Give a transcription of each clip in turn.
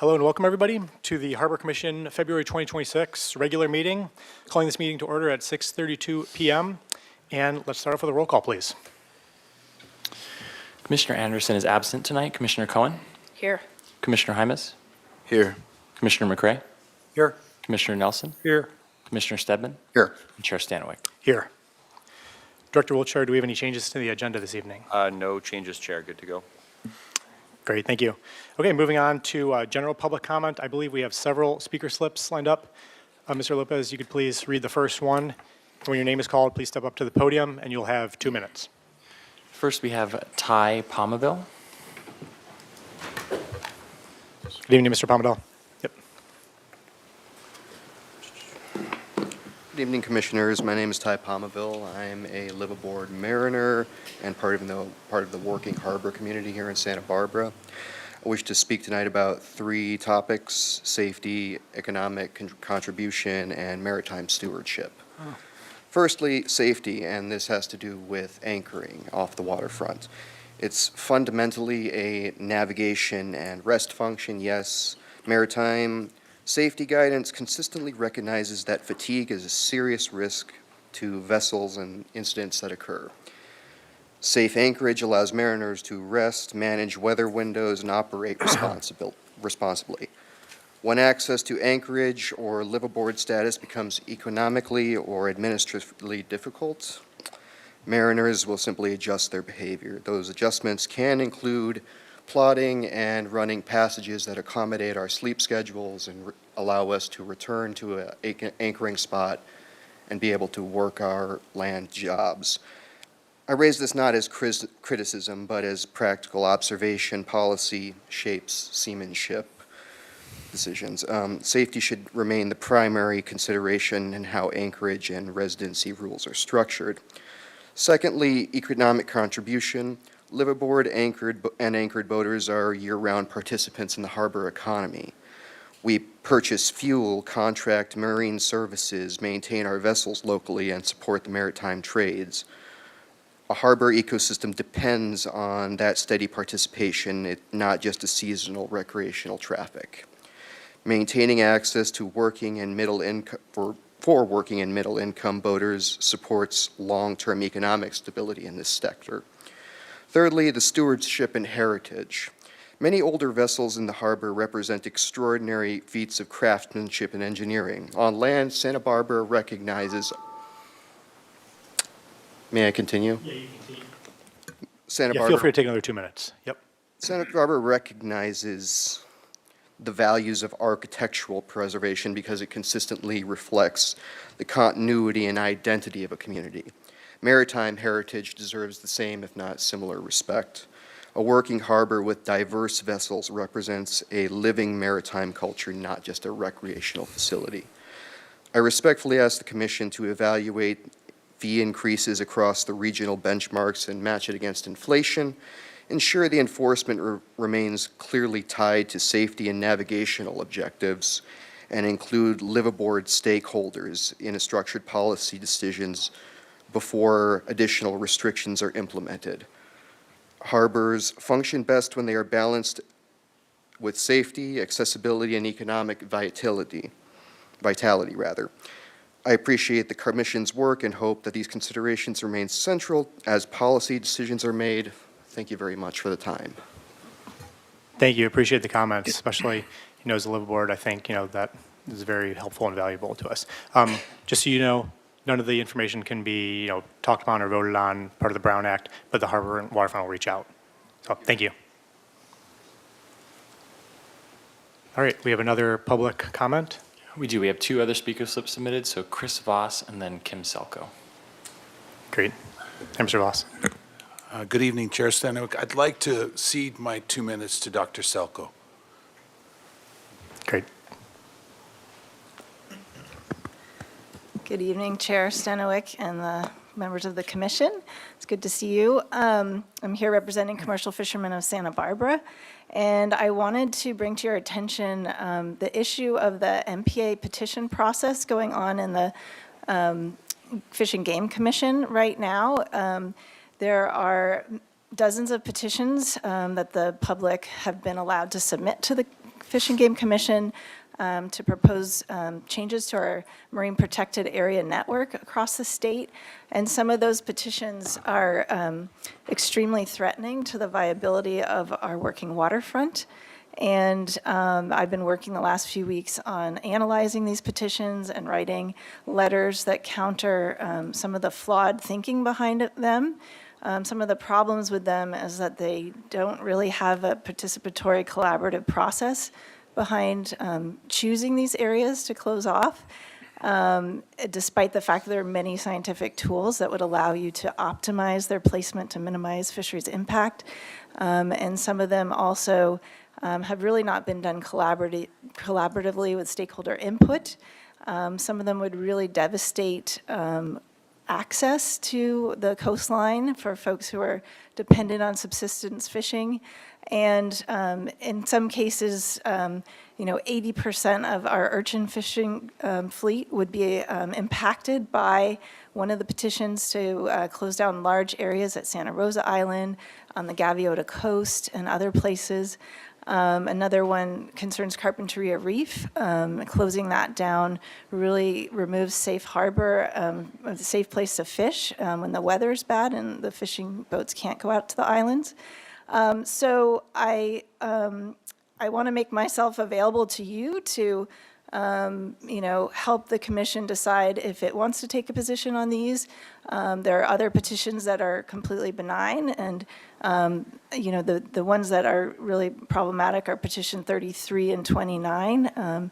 Hello and welcome everybody to the Harbor Commission February 2026 regular meeting. Calling this meeting to order at 6:32 p.m. And let's start off with a roll call, please. Commissioner Anderson is absent tonight. Commissioner Cohen? Here. Commissioner Hymas? Here. Commissioner McCrae? Here. Commissioner Nelson? Here. Commissioner Stedman? Here. And Chair Stanwyck. Here. Director Wiltshire, do we have any changes to the agenda this evening? No changes, Chair. Good to go. Great, thank you. Okay, moving on to general public comment. I believe we have several speaker slips lined up. Mr. Lopez, you could please read the first one. When your name is called, please step up to the podium and you'll have 2 minutes. First, we have Ty Palmaville. Good evening, Mr. Palmadal. Yep. Good evening, Commissioners. My name is Ty Palmaville. I am a live-aboard mariner and part of the working harbor community here in Santa Barbara. I wish to speak tonight about 3 topics: safety, economic contribution, and maritime stewardship. Oh. Firstly, safety, and this has to do with anchoring off the waterfront. It's fundamentally a navigation and rest function, yes. Maritime safety guidance consistently recognizes that fatigue is a serious risk to vessels and incidents that occur. Safe anchorage allows mariners to rest, manage weather windows, and operate responsibly. When access to anchorage or live-aboard status becomes economically or administratively difficult, mariners will simply adjust their behavior. Those adjustments can include plotting and running passages that accommodate our sleep schedules and allow us to return to an anchoring spot and be able to work our land jobs. I raise this not as criticism, but as practical observation. Policy shapes seamanship decisions. Safety should remain the primary consideration in how anchorage and residency rules are structured. Secondly, economic contribution. Live-aboard anchored boaters are year-round participants in the harbor economy. We purchase fuel, contract marine services, maintain our vessels locally, and support the maritime trades. A harbor ecosystem depends on that steady participation, not just a seasonal recreational traffic. Maintaining access to working and middle income for working and middle income boaters supports long-term economic stability in this sector. Thirdly, the stewardship and heritage. Many older vessels in the harbor represent extraordinary feats of craftsmanship and engineering. On land, Santa Barbara recognizes. May I continue? Yeah, you can Santa yeah, Barbara. feel free to take another 2 minutes. Yep. Santa Barbara recognizes the values of architectural preservation because it consistently reflects the continuity and identity of a community. Maritime heritage deserves the same, if not similar, respect. A working harbor with diverse vessels represents a living maritime culture, not just a recreational facility. I respectfully ask the Commission to evaluate fee increases across the regional benchmarks and match it against inflation. Ensure the enforcement remains clearly tied to safety and navigational objectives, and include live-aboard stakeholders in a structured policy decisions before additional restrictions are implemented. Harbors function best when they are balanced with safety, accessibility, and economic vitality. I appreciate the Commission's work and hope that these considerations remain central as policy decisions are made. Thank you very much for the time. Thank you. Appreciate the comments, especially, as a liveaboard. I think, that is very helpful and valuable to us. Just so you know, none of the information can be, talked upon or voted on part of the Brown Act, but the Harbor and Waterfront will reach out. So thank you. All right, we have another public comment. We do. We have 2 other speaker slips submitted, so Chris Voss and then Kim Selko. Great. Hey, Mr. Voss. Good evening, Chair Stanwyck. I'd like to cede my 2 minutes to Dr. Selko. Great. Good evening, Chair Stanwyck and the members of the Commission. It's good to see you. I'm here representing commercial fishermen of Santa Barbara, and I wanted to bring to your attention the issue of the MPA petition process going on in the Fish and Game Commission right now. There are dozens of petitions that the public have been allowed to submit to the Fish and Game Commission to propose changes to our marine protected area network across the state. And some of those petitions are extremely threatening to the viability of our working waterfront. And I've been working the last few weeks on analyzing these petitions and writing letters that counter some of the flawed thinking behind them. Some of the problems with them is that they don't really have a participatory collaborative process behind choosing these areas to close off, despite the fact that there are many scientific tools that would allow you to optimize their placement to minimize fisheries impact. And some of them also have really not been done collaboratively with stakeholder input. Some of them would really devastate access to the coastline for folks who are dependent on subsistence fishing. And in some cases, 80% of our urchin fishing fleet would be impacted by one of the petitions to close down large areas at Santa Rosa Island, on the Gaviota Coast, and other places. Another one concerns Carpinteria Reef. Closing that down really removes safe harbor, a safe place to fish when the weather's bad and the fishing boats can't go out to the islands. So I want to make myself available to you to help the commission decide if it wants to take a position on these. There are other petitions that are completely benign, and the ones that are really problematic are petition 33 and 29.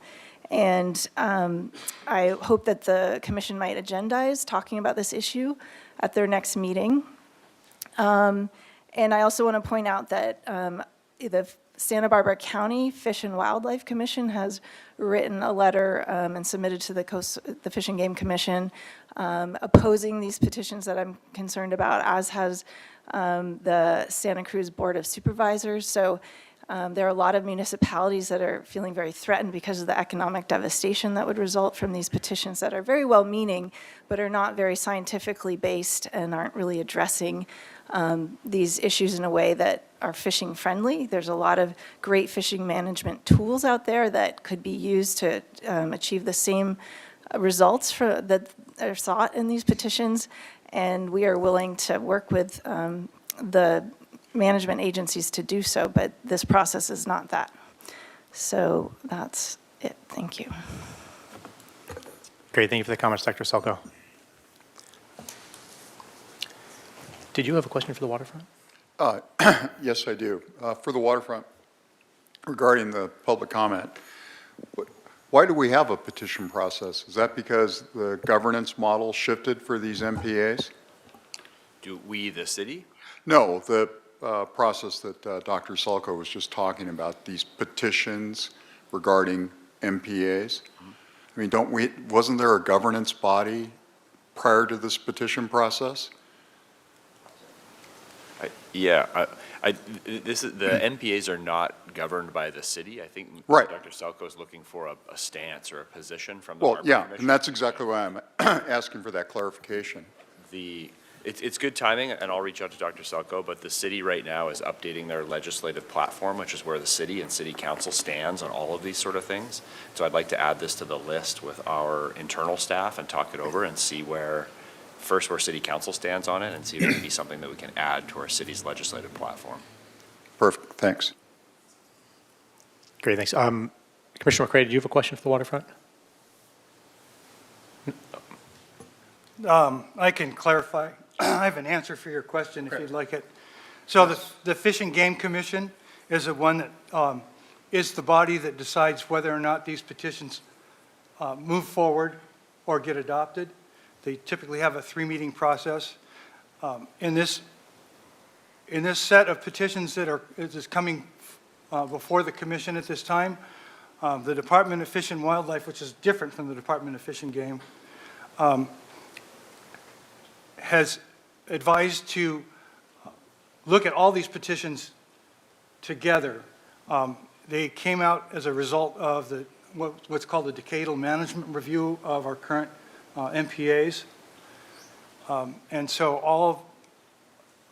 And I hope that the commission might agendize talking about this issue at their next meeting. And I also want to point out that the Santa Barbara County Fish and Wildlife Commission has written a letter and submitted to the Fish and Game Commission opposing these petitions that I'm concerned about, as has the Santa Cruz Board of Supervisors. So there are a lot of municipalities that are feeling very threatened because of the economic devastation that would result from these petitions that are very well-meaning, but are not very scientifically based and aren't really addressing these issues in a way that are fishing friendly. There's a lot of great fishing management tools out there that could be used to achieve the same results that are sought in these petitions, and we are willing to work with the management agencies to do so, but this process is not that. So that's it. Thank you. Great, thank you for the comments, Dr. Selko. Did you have a question for the waterfront? Yes, I do. For the waterfront, regarding the public comment, why do we have a petition process? Is that because the governance model shifted for these MPAs? Do we, the city? No, the process that Dr. Selko was just talking about, these petitions regarding MPAs. I mean, wasn't there a governance body prior to this petition process? The NPAs are not governed by the city. I think Right. Dr. Selko is looking for a stance or a position from the Well, Harbor yeah, Commission. and that's exactly why I'm asking for that clarification. It's good timing, and I'll reach out to Dr. Selko, but the city right now is updating their legislative platform, which is where the city and city council stands on all of these sort of things. So I'd like to add this to the list with our internal staff and talk it over and see where city council stands on it, and see if it can be something that we can add to our city's legislative platform. Perfect, thanks. Great, thanks. Commissioner McCray, did you have a question for the waterfront? I can clarify. I have an answer for your question if you'd like it. So the Fish and Game Commission is the one that is the body that decides whether or not these petitions move forward or get adopted. They typically have a 3-meeting process. In this set of petitions that is coming before the commission at this time, the Department of Fish and Wildlife, which is different from the Department of Fish and Game, has advised to look at all these petitions together. They came out as a result of what's called the decadal management review of our current MPAs. And so all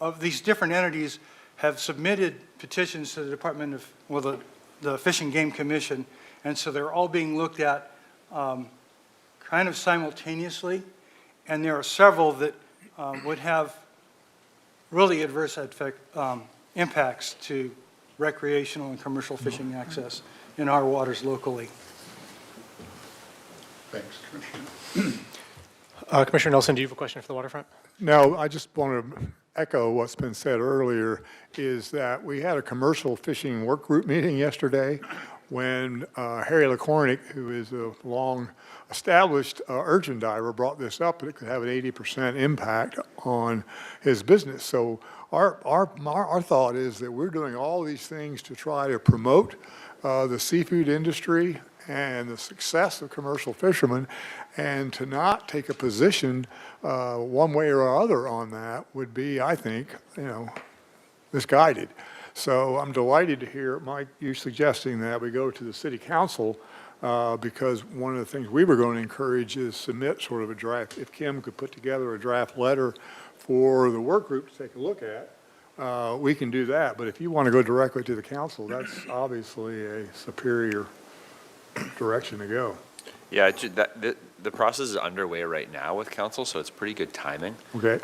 of these different entities have submitted petitions to the Department of, the Fish and Game Commission, and so they're all being looked at kind of simultaneously, and there are several that would have really adverse impacts to recreational and commercial fishing access in our waters locally. Thanks, Commissioner. Commissioner Nelson, do you have a question for the waterfront? No, I just want to echo what's been said earlier, is that we had a commercial fishing work group meeting yesterday when Harry LaCornick, who is a long-established urchin diver, brought this up, that it could have an 80% impact on his business. So our thought is that we're doing all these things to try to promote the seafood industry and the success of commercial fishermen, and to not take a position one way or other on that would be, I think, misguided. So I'm delighted to hear, Mike, you suggesting that we go to the city council because one of the things we were going to encourage is submit sort of a draft. If Kim could put together a draft letter for the work group to take a look at, we can do that. But if you want to go directly to the council, that's obviously a superior direction to go. Yeah, the process is underway right now with council, so it's pretty good timing. Okay.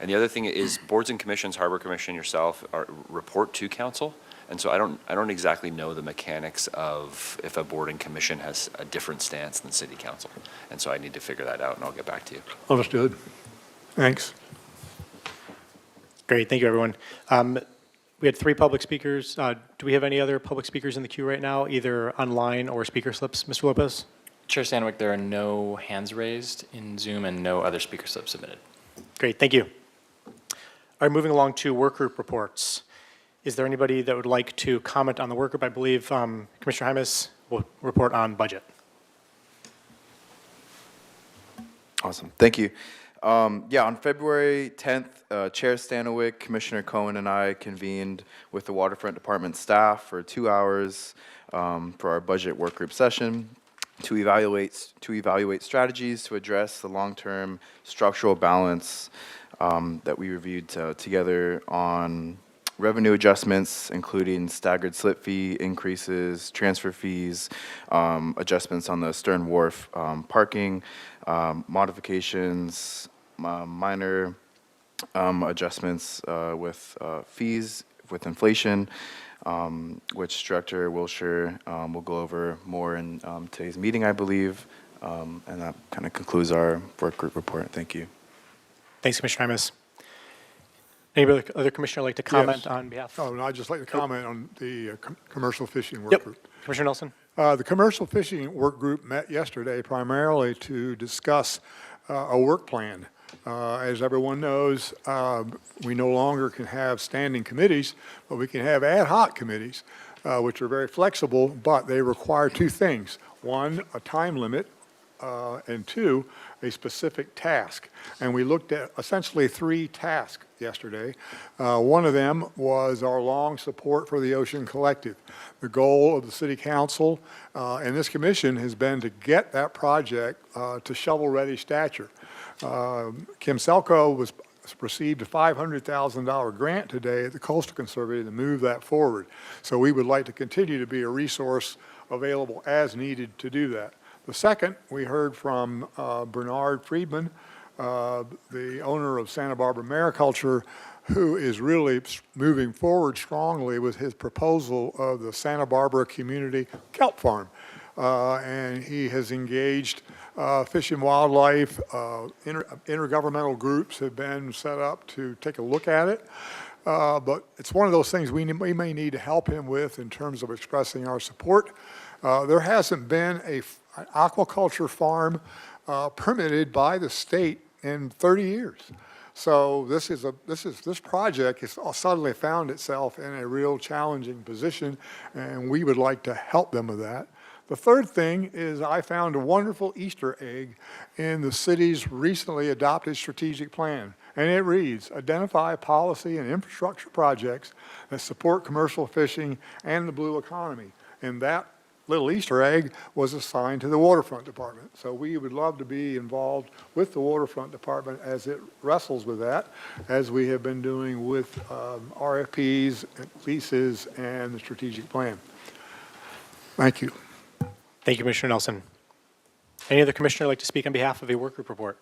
And the other thing is boards and commissions, Harbor Commission, yourself, report to council. And so I don't exactly know the mechanics of if a board and commission has a different stance than city council. And so I need to figure that out, and I'll get back to you. Understood. Thanks. Great, thank you, everyone. We had 3 public speakers. Do we have any other public speakers in the queue right now, either online or speaker slips? Mr. Lopez? Chair Stanwyck, there are no hands raised in Zoom and no other speaker slips submitted. Great, thank you. All right, moving along to work group reports. Is there anybody that would like to comment on the work group? I believe Commissioner Hymas will report on budget. Awesome, thank you. Yeah, on February 10th, Chair Stanwyck, Commissioner Cohen, and I convened with the Waterfront Department staff for 2 hours for our budget work group session to evaluate strategies to address the long-term structural balance that we reviewed together on revenue adjustments, including staggered slip fee increases, transfer fees, adjustments on the Stearns Wharf parking, modifications, minor adjustments with fees with inflation, which Director Wilshire will go over more in today's meeting, I believe. And that kind of concludes our work group report. Thank you. Thanks, Commissioner Hymas. Any other commissioner like to comment Yes. on behalf? Oh, no, I'd just like to comment on the commercial fishing work group. Commissioner Nelson? The commercial fishing work group met yesterday primarily to discuss a work plan. As everyone knows, we no longer can have standing committees, but we can have ad hoc committees, which are very flexible, but they require 2 things. 1, a time limit, and 2, a specific task. And we looked at essentially 3 tasks yesterday. One of them was our long support for the Ocean Collective. The goal of the City Council and this commission has been to get that project to shovel-ready stature. Kim Selko received a $500,000 grant today at the Coastal Conservancy to move that forward. So we would like to continue to be a resource available as needed to do that. The second, we heard from Bernard Friedman, the owner of Santa Barbara Mariculture, who is really moving forward strongly with his proposal of the Santa Barbara Community Kelp Farm. And he has engaged Fish and Wildlife, intergovernmental groups have been set up to take a look at it. But it's one of those things we may need to help him with in terms of expressing our support. There hasn't been an aquaculture farm permitted by the state in 30 years. So this project has suddenly found itself in a real challenging position, and we would like to help them with that. The third thing is I found a wonderful Easter egg in the city's recently adopted strategic plan. And it reads, identify policy and infrastructure projects that support commercial fishing and the blue economy. And that little Easter egg was assigned to the Waterfront Department. So we would love to be involved with the Waterfront Department as it wrestles with that, as we have been doing with RFPs, leases, and the strategic plan. Thank you. Thank you, Commissioner Nelson. Any other commissioner like to speak on behalf of a work group report?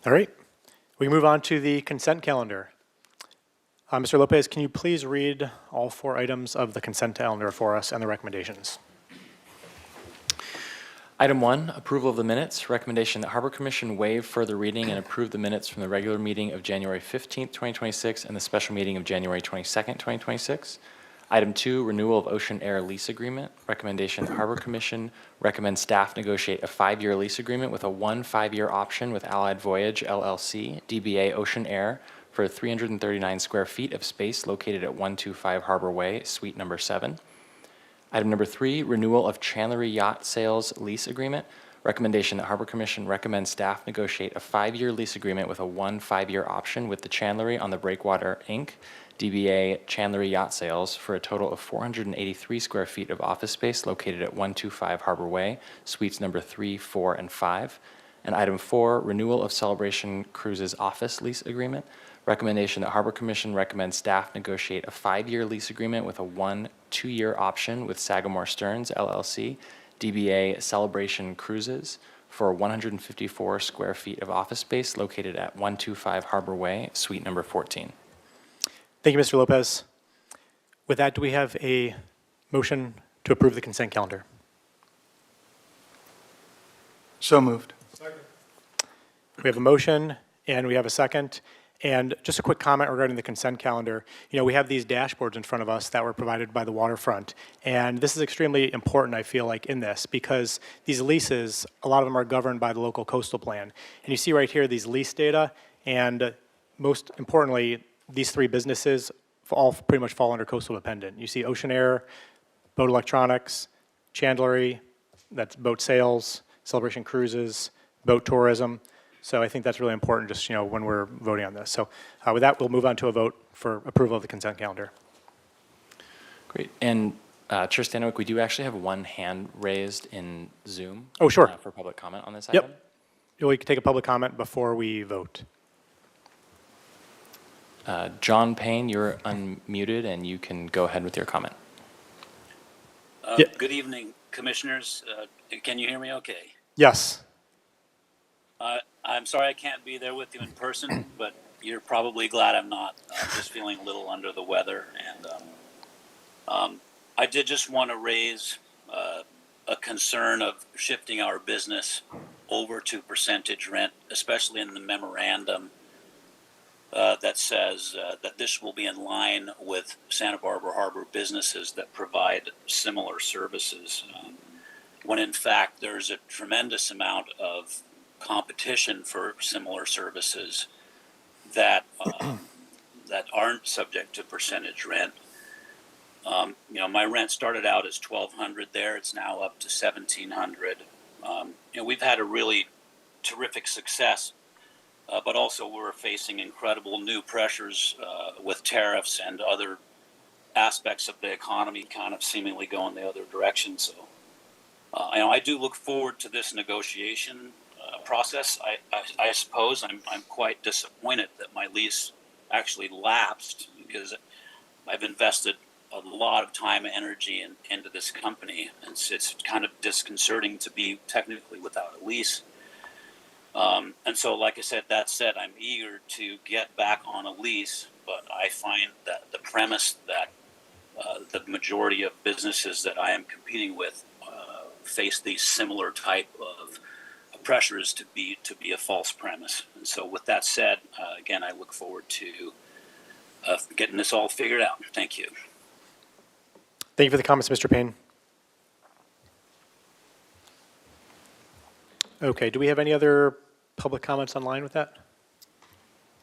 All right, we move on to the consent calendar. Mr. Lopez, can you please read all 4 items of the consent calendar for us and the recommendations? Item 1, approval of the minutes. Recommendation that Harbor Commission waive further reading and approve the minutes from the regular meeting of January 15th, 2026 and the special meeting of January 22nd, 2026. Item 2, renewal of ocean air lease agreement. Recommendation that Harbor Commission recommend staff negotiate a 5-year lease agreement with a 5-year option with Allied Voyage LLC, DBA Ocean Air, for 339 square feet of space located at 125 Harbor Way, Suite number 7. Item number 3, renewal of Chandlery Yacht Sales lease agreement. Recommendation that Harbor Commission recommend staff negotiate a 5-year lease agreement with a 5-year option with the Chandlery on the Breakwater, Inc., DBA Chandlery Yacht Sales, for a total of 483 square feet of office space located at 125 Harbor Way, Suites number 3, 4, and 5. And item 4, renewal of Celebration Cruises office lease agreement. Recommendation that Harbor Commission recommend staff negotiate a 5-year lease agreement with a 2-year option with Sagamore Stearns LLC, DBA Celebration Cruises, for 154 square feet of office space located at 125 Harbor Way, Suite number 14. Thank you, Mr. Lopez. With that, do we have a motion to approve the consent calendar? So moved. We have a motion and we have a second. And just a quick comment regarding the consent calendar. You know, we have these dashboards in front of us that were provided by the Waterfront. And this is extremely important, I feel like, in this, because these leases, a lot of them are governed by the local coastal plan. And you see right here these lease data, and most importantly, these 3 businesses all pretty much fall under coastal dependent. You see Ocean Air, Boat Electronics, Chandlery, that's boat sales, Celebration Cruises, boat tourism. So I think that's really important, just, you know, when we're voting on this. So with that, we'll move on to a vote for approval of the consent calendar. Great. And Chair Stanwyck, we do actually have 1 hand raised in Zoom. Oh, sure. For public comment on this item. Yep. We can take a public comment before we vote. John Payne, you're unmuted and you can go ahead with your comment. Good evening, Commissioners. Can you hear me okay? Yes. I'm sorry I can't be there with you in person, but you're probably glad I'm not. I'm just feeling a little under the weather. And I did just want to raise a concern of shifting our business over to percentage rent, especially in the memorandum that says that this will be in line with Santa Barbara Harbor businesses that provide similar services, when in fact there's a tremendous amount of competition for similar services that that aren't subject to percentage rent. You know, my rent started out as $1,200 there; it's now up to $1,700. You know, we've had a really terrific success. But also we're facing incredible new pressures with tariffs and other aspects of the economy kind of seemingly going the other direction. So you know, I do look forward to this negotiation process. I suppose I'm quite disappointed that my lease actually lapsed, because I've invested a lot of time and energy into this company, and it's kind of disconcerting to be technically without a lease. And so, like I said, that said, I'm eager to get back on a lease, but I find that the premise that the majority of businesses that I am competing with face these similar type of pressures to be a false premise. And so, with that said, again, I look forward to getting this all figured out. Thank you. Thank you for the comments, Mr. Payne. Okay, do we have any other public comments online with that?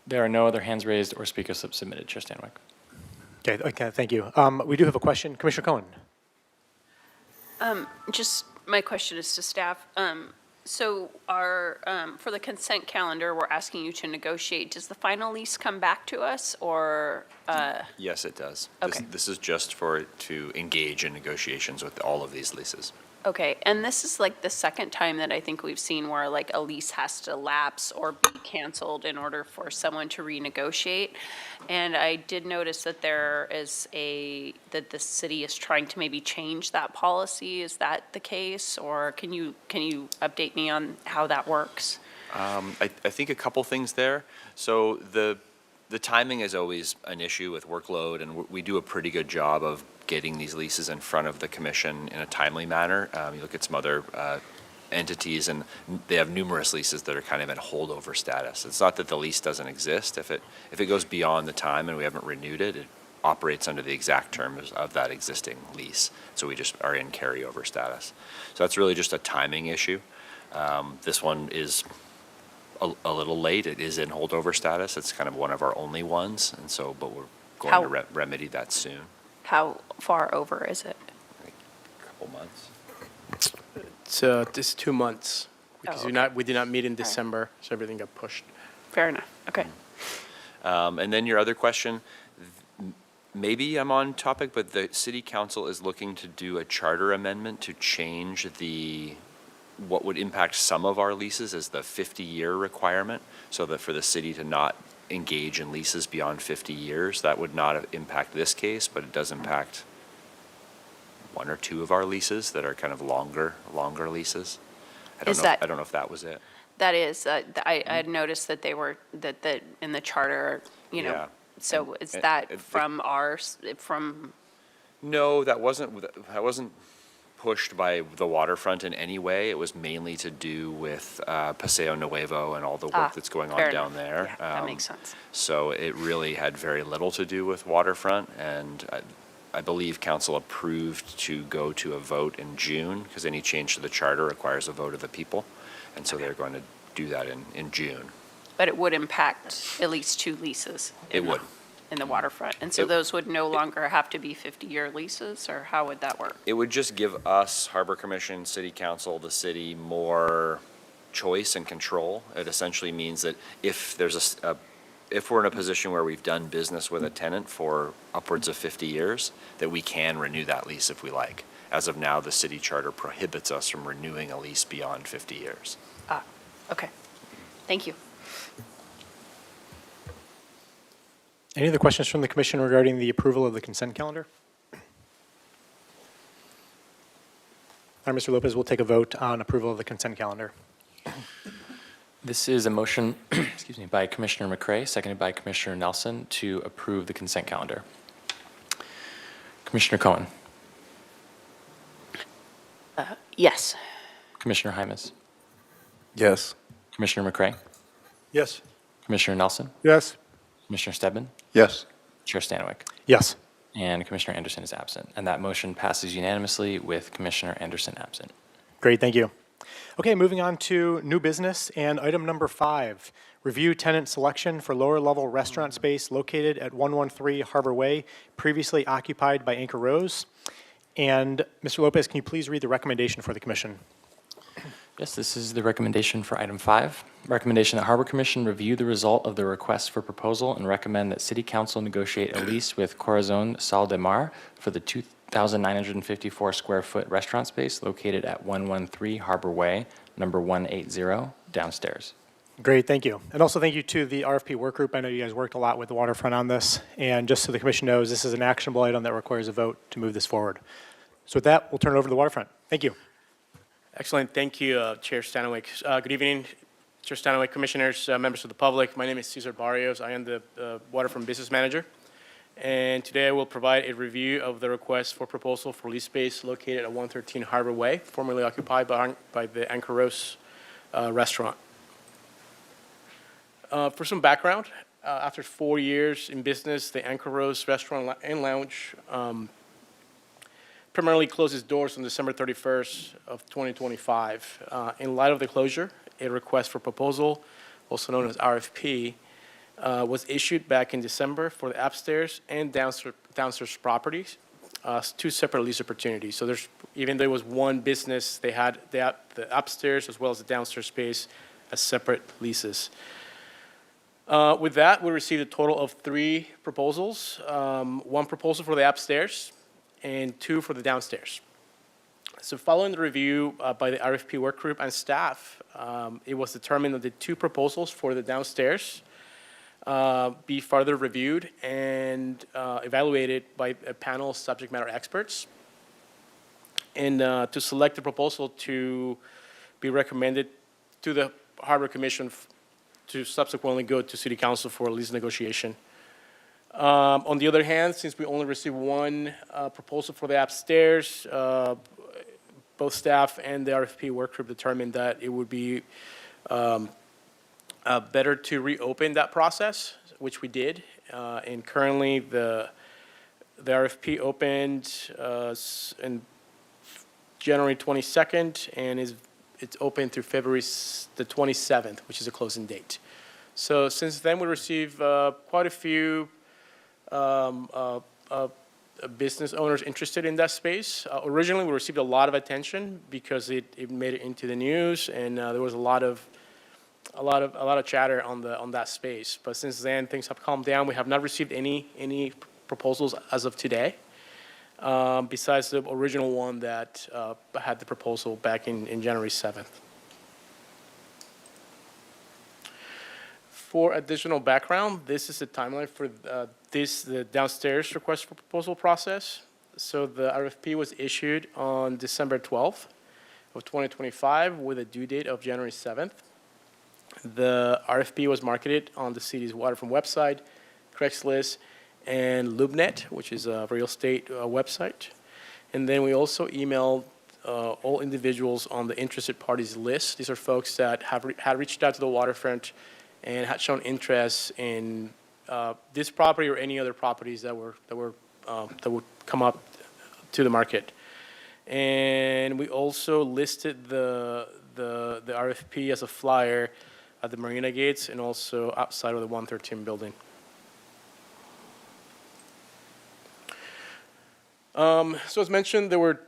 There are no other hands raised or speaker slips submitted, Chair Stanwyck. Okay, thank you. We do have a question. Commissioner Cohen. Just my question is to staff. So our, for the consent calendar, we're asking you to negotiate. Does the final lease come back to us, or? Yes, it does. Okay. This is just to engage in negotiations with all of these leases. Okay, and this is like the second time that I think we've seen where like a lease has to lapse or be canceled in order for someone to renegotiate. And I did notice that that the city is trying to maybe change that policy. Is that the case? Or can you update me on how that works? I think a couple things there. So the timing is always an issue with workload, and we do a pretty good job of getting these leases in front of the commission in a timely manner. You look at some other entities, and they have numerous leases that are kind of in holdover status. It's not that the lease doesn't exist. If it goes beyond the time and we haven't renewed it, it operates under the exact terms of that existing lease. So we just are in carryover status. So that's really just a timing issue. This one is a little late. It is in holdover status. It's kind of one of our only ones, and so, but we're going to remedy that soon. How far over is it? A couple months. It's 2 months, because okay. we did not meet in December, so everything got pushed. Fair enough, okay. And then your other question, maybe I'm on topic, but the city council is looking to do a charter amendment to change what would impact some of our leases is the 50-year requirement, so that for the city to not engage in leases beyond 50 years. That would not impact this case, but it does impact one or two of our leases that are kind of longer leases. I don't know if that was it. That is, I had noticed that that in the charter, Yeah. so is that from No, that wasn't pushed by the waterfront in any way. It was mainly to do with Paseo Nuevo and all the work that's going on fair down enough. there. Yeah, that makes sense. So it really had very little to do with waterfront, and I believe council approved to go to a vote in June, because any change to the charter requires a vote of the people, and so they're going to do that in June. But it would impact at least two leases. It would. In the waterfront. And so those would no longer have to be 50-year leases, or how would that work? It would just give us, Harbor Commission, City Council, the city, more choice and control. It essentially means that if there's if we're in a position where we've done business with a tenant for upwards of 50 years, that we can renew that lease if we like. As of now, the city charter prohibits us from renewing a lease beyond 50 years. Okay. Thank you. Any other questions from the commission regarding the approval of the consent calendar? All right, Mr. Lopez, we'll take a vote on approval of the consent calendar. This is a motion, excuse me, by Commissioner McCray, seconded by Commissioner Nelson, to approve the consent calendar. Commissioner Cohen, Yes. Commissioner Hymas, Yes. Commissioner McCray, Yes. Commissioner Nelson, Yes. Commissioner Stebbin, Yes. Chair Stanwyck, Yes. and Commissioner Anderson is absent. And that motion passes unanimously with Commissioner Anderson absent. Great, thank you. Okay, moving on to new business and item number 5, review tenant selection for lower level restaurant space located at 113 Harbor Way, previously occupied by Anchor Rose. And Mr. Lopez, can you please read the recommendation for the commission? Yes, this is the recommendation for item 5. Recommendation that Harbor Commission review the result of the request for proposal and recommend that City Council negotiate a lease with Corazon Sal de Mar for the 2,954 square foot restaurant space located at 113 Harbor Way, number 180, downstairs. Great, thank you. And also thank you to the RFP work group. I know you guys worked a lot with the waterfront on this. And just so the commission knows, this is an actionable item that requires a vote to move this forward. So with that, we'll turn it over to the waterfront. Thank you. Excellent. Thank you, Chair Stanwyck. Good evening, Chair Stanwyck, commissioners, members of the public. My name is Cesar Barrios. I am the Waterfront Business Manager. And today I will provide a review of the request for proposal for lease space located at 113 Harbor Way, formerly occupied by the Anchor Rose restaurant. For some background, after 4 years in business, the Anchor Rose Restaurant and Lounge primarily closed its doors on December 31st of 2025. In light of the closure, a request for proposal, also known as RFP, was issued back in December for the upstairs and downstairs properties. two separate lease opportunities. So there's, even though it was one business, they had the upstairs as well as the downstairs space as separate leases. With that, we received a total of 3 proposals, 1 proposal for the upstairs and 2 for the downstairs. So following the review by the RFP work group and staff, it was determined that the 2 proposals for the downstairs be further reviewed and evaluated by a panel of subject matter experts, and to select the proposal to be recommended to the Harbor Commission to subsequently go to City Council for a lease negotiation. On the other hand, since we only received 1 proposal for the upstairs, both staff and the RFP work group determined that it would be better to reopen that process, which we did. And currently, the RFP opened in January 22nd, and it's open through February the 27th, which is a closing date. So since then, we received quite a few business owners interested in that space. Originally, we received a lot of attention because it made it into the news, and there was a lot of chatter on that space. But since then, things have calmed down. We have not received any proposals as of today, besides the original one that had the proposal back in January 7th. For additional background, this is the timeline for the downstairs request for proposal process. So the RFP was issued on December 12th of 2025 with a due date of January 7th. The RFP was marketed on the city's Waterfront website, Craigslist, and LoopNet, which is a real estate website. And then we also emailed all individuals on the interested parties list. These are folks that had reached out to the Waterfront and had shown interest in this property or any other properties that would come up to the market. And we also listed the RFP as a flyer at the Marina Gates and also outside of the 113 building. So as mentioned, there were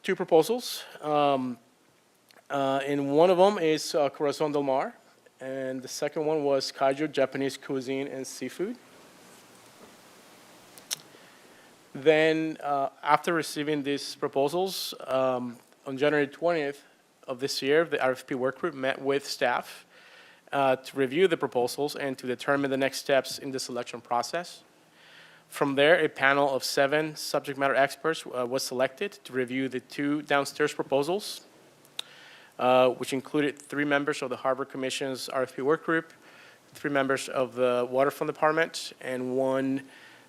2 proposals. And one of them is Corazon del Mar. And the second one was Kaiju, Japanese cuisine and seafood. Then, after receiving these proposals, on January 20th of this year, the RFP work group met with staff to review the proposals and to determine the next steps in the selection process. From there, a panel of 7 subject matter experts was selected to review the 2 downstairs proposals, which included 3 members of the Harbor Commission's RFP work group, 3 members of the Waterfront Department, and 1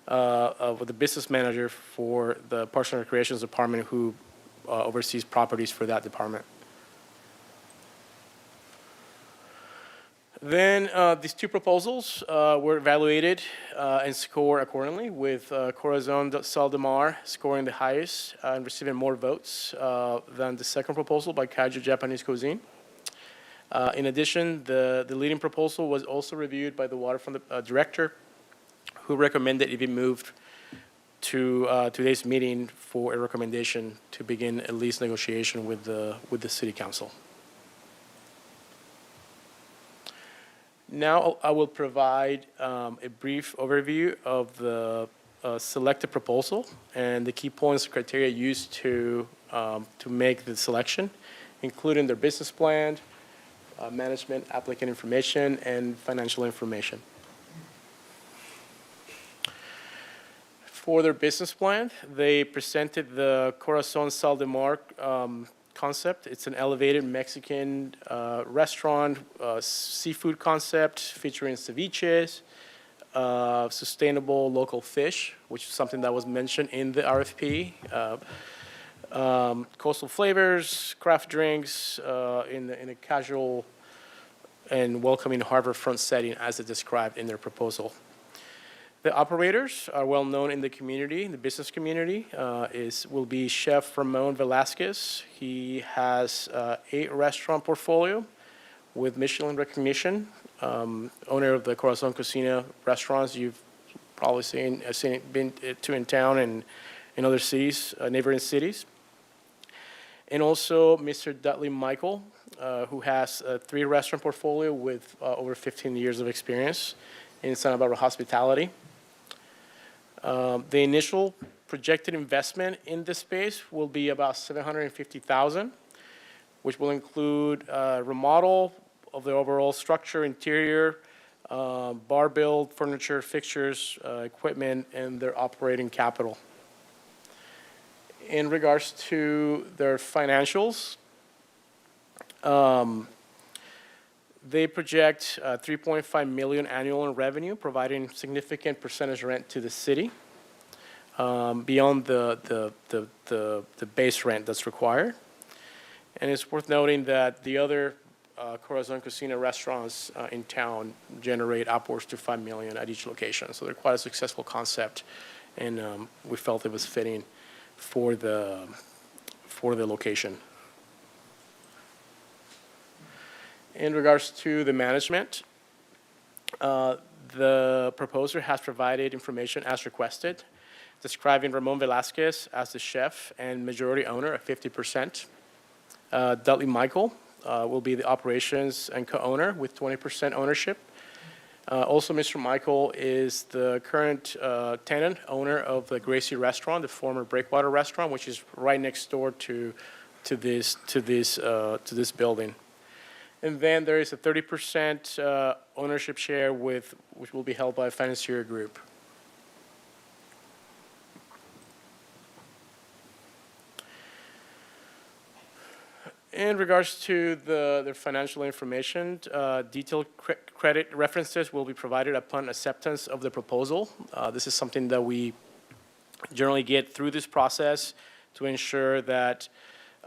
of the business manager for the Parks and Recreation Department who oversees properties for that department. Then these 2 proposals were evaluated and scored accordingly, with Corazon del Mar scoring the highest and receiving more votes than the second proposal by Kaiju Japanese Cuisine. In addition, the leading proposal was also reviewed by the Waterfront director, who recommended it be moved to today's meeting for a recommendation to begin a lease negotiation with the City Council. Now I will provide a brief overview of the selected proposal and the key points and criteria used to make the selection, including their business plan, management, applicant information, and financial information. For their business plan, they presented the Corazon del Mar concept. It's an elevated Mexican restaurant, seafood concept featuring ceviches, sustainable local fish, which is something that was mentioned in the RFP, coastal flavors, craft drinks, in a casual and welcoming harborfront setting as it described in their proposal. The operators are well known in the community, in the business community. Will be Chef Ramon Velasquez. He has a restaurant portfolio with Michelin recognition. Owner of the Corazon Cocina restaurants, you've probably been to in town, and in other cities, neighboring cities. And also Mr. Dudley Michael, who has a 3-restaurant portfolio with over 15 years of experience in Santa Barbara hospitality. The initial projected investment in this space will be about $750,000, which will include remodel of the overall structure, interior, bar build, furniture, fixtures, equipment, and their operating capital. In regards to their financials, they project $3.5 million annual in revenue, providing significant percentage rent to the city beyond the base rent that's required. And it's worth noting that the other Corazon Casino restaurants in town generate upwards to $5 million at each location. So they're quite a successful concept, and we felt it was fitting for the location. In regards to the management, the proposer has provided information as requested, describing Ramon Velasquez as the chef and majority owner at 50%. Dudley Michael will be the operations and co-owner with 20% ownership. Also, Mr. Michael is the current tenant owner of the Gracie Restaurant, the former Breakwater Restaurant, which is right next door to this building. And then there is a 30% ownership share which will be held by a financier group. In regards to their financial information, detailed credit references will be provided upon acceptance of the proposal. This is something that we generally get through this process to ensure that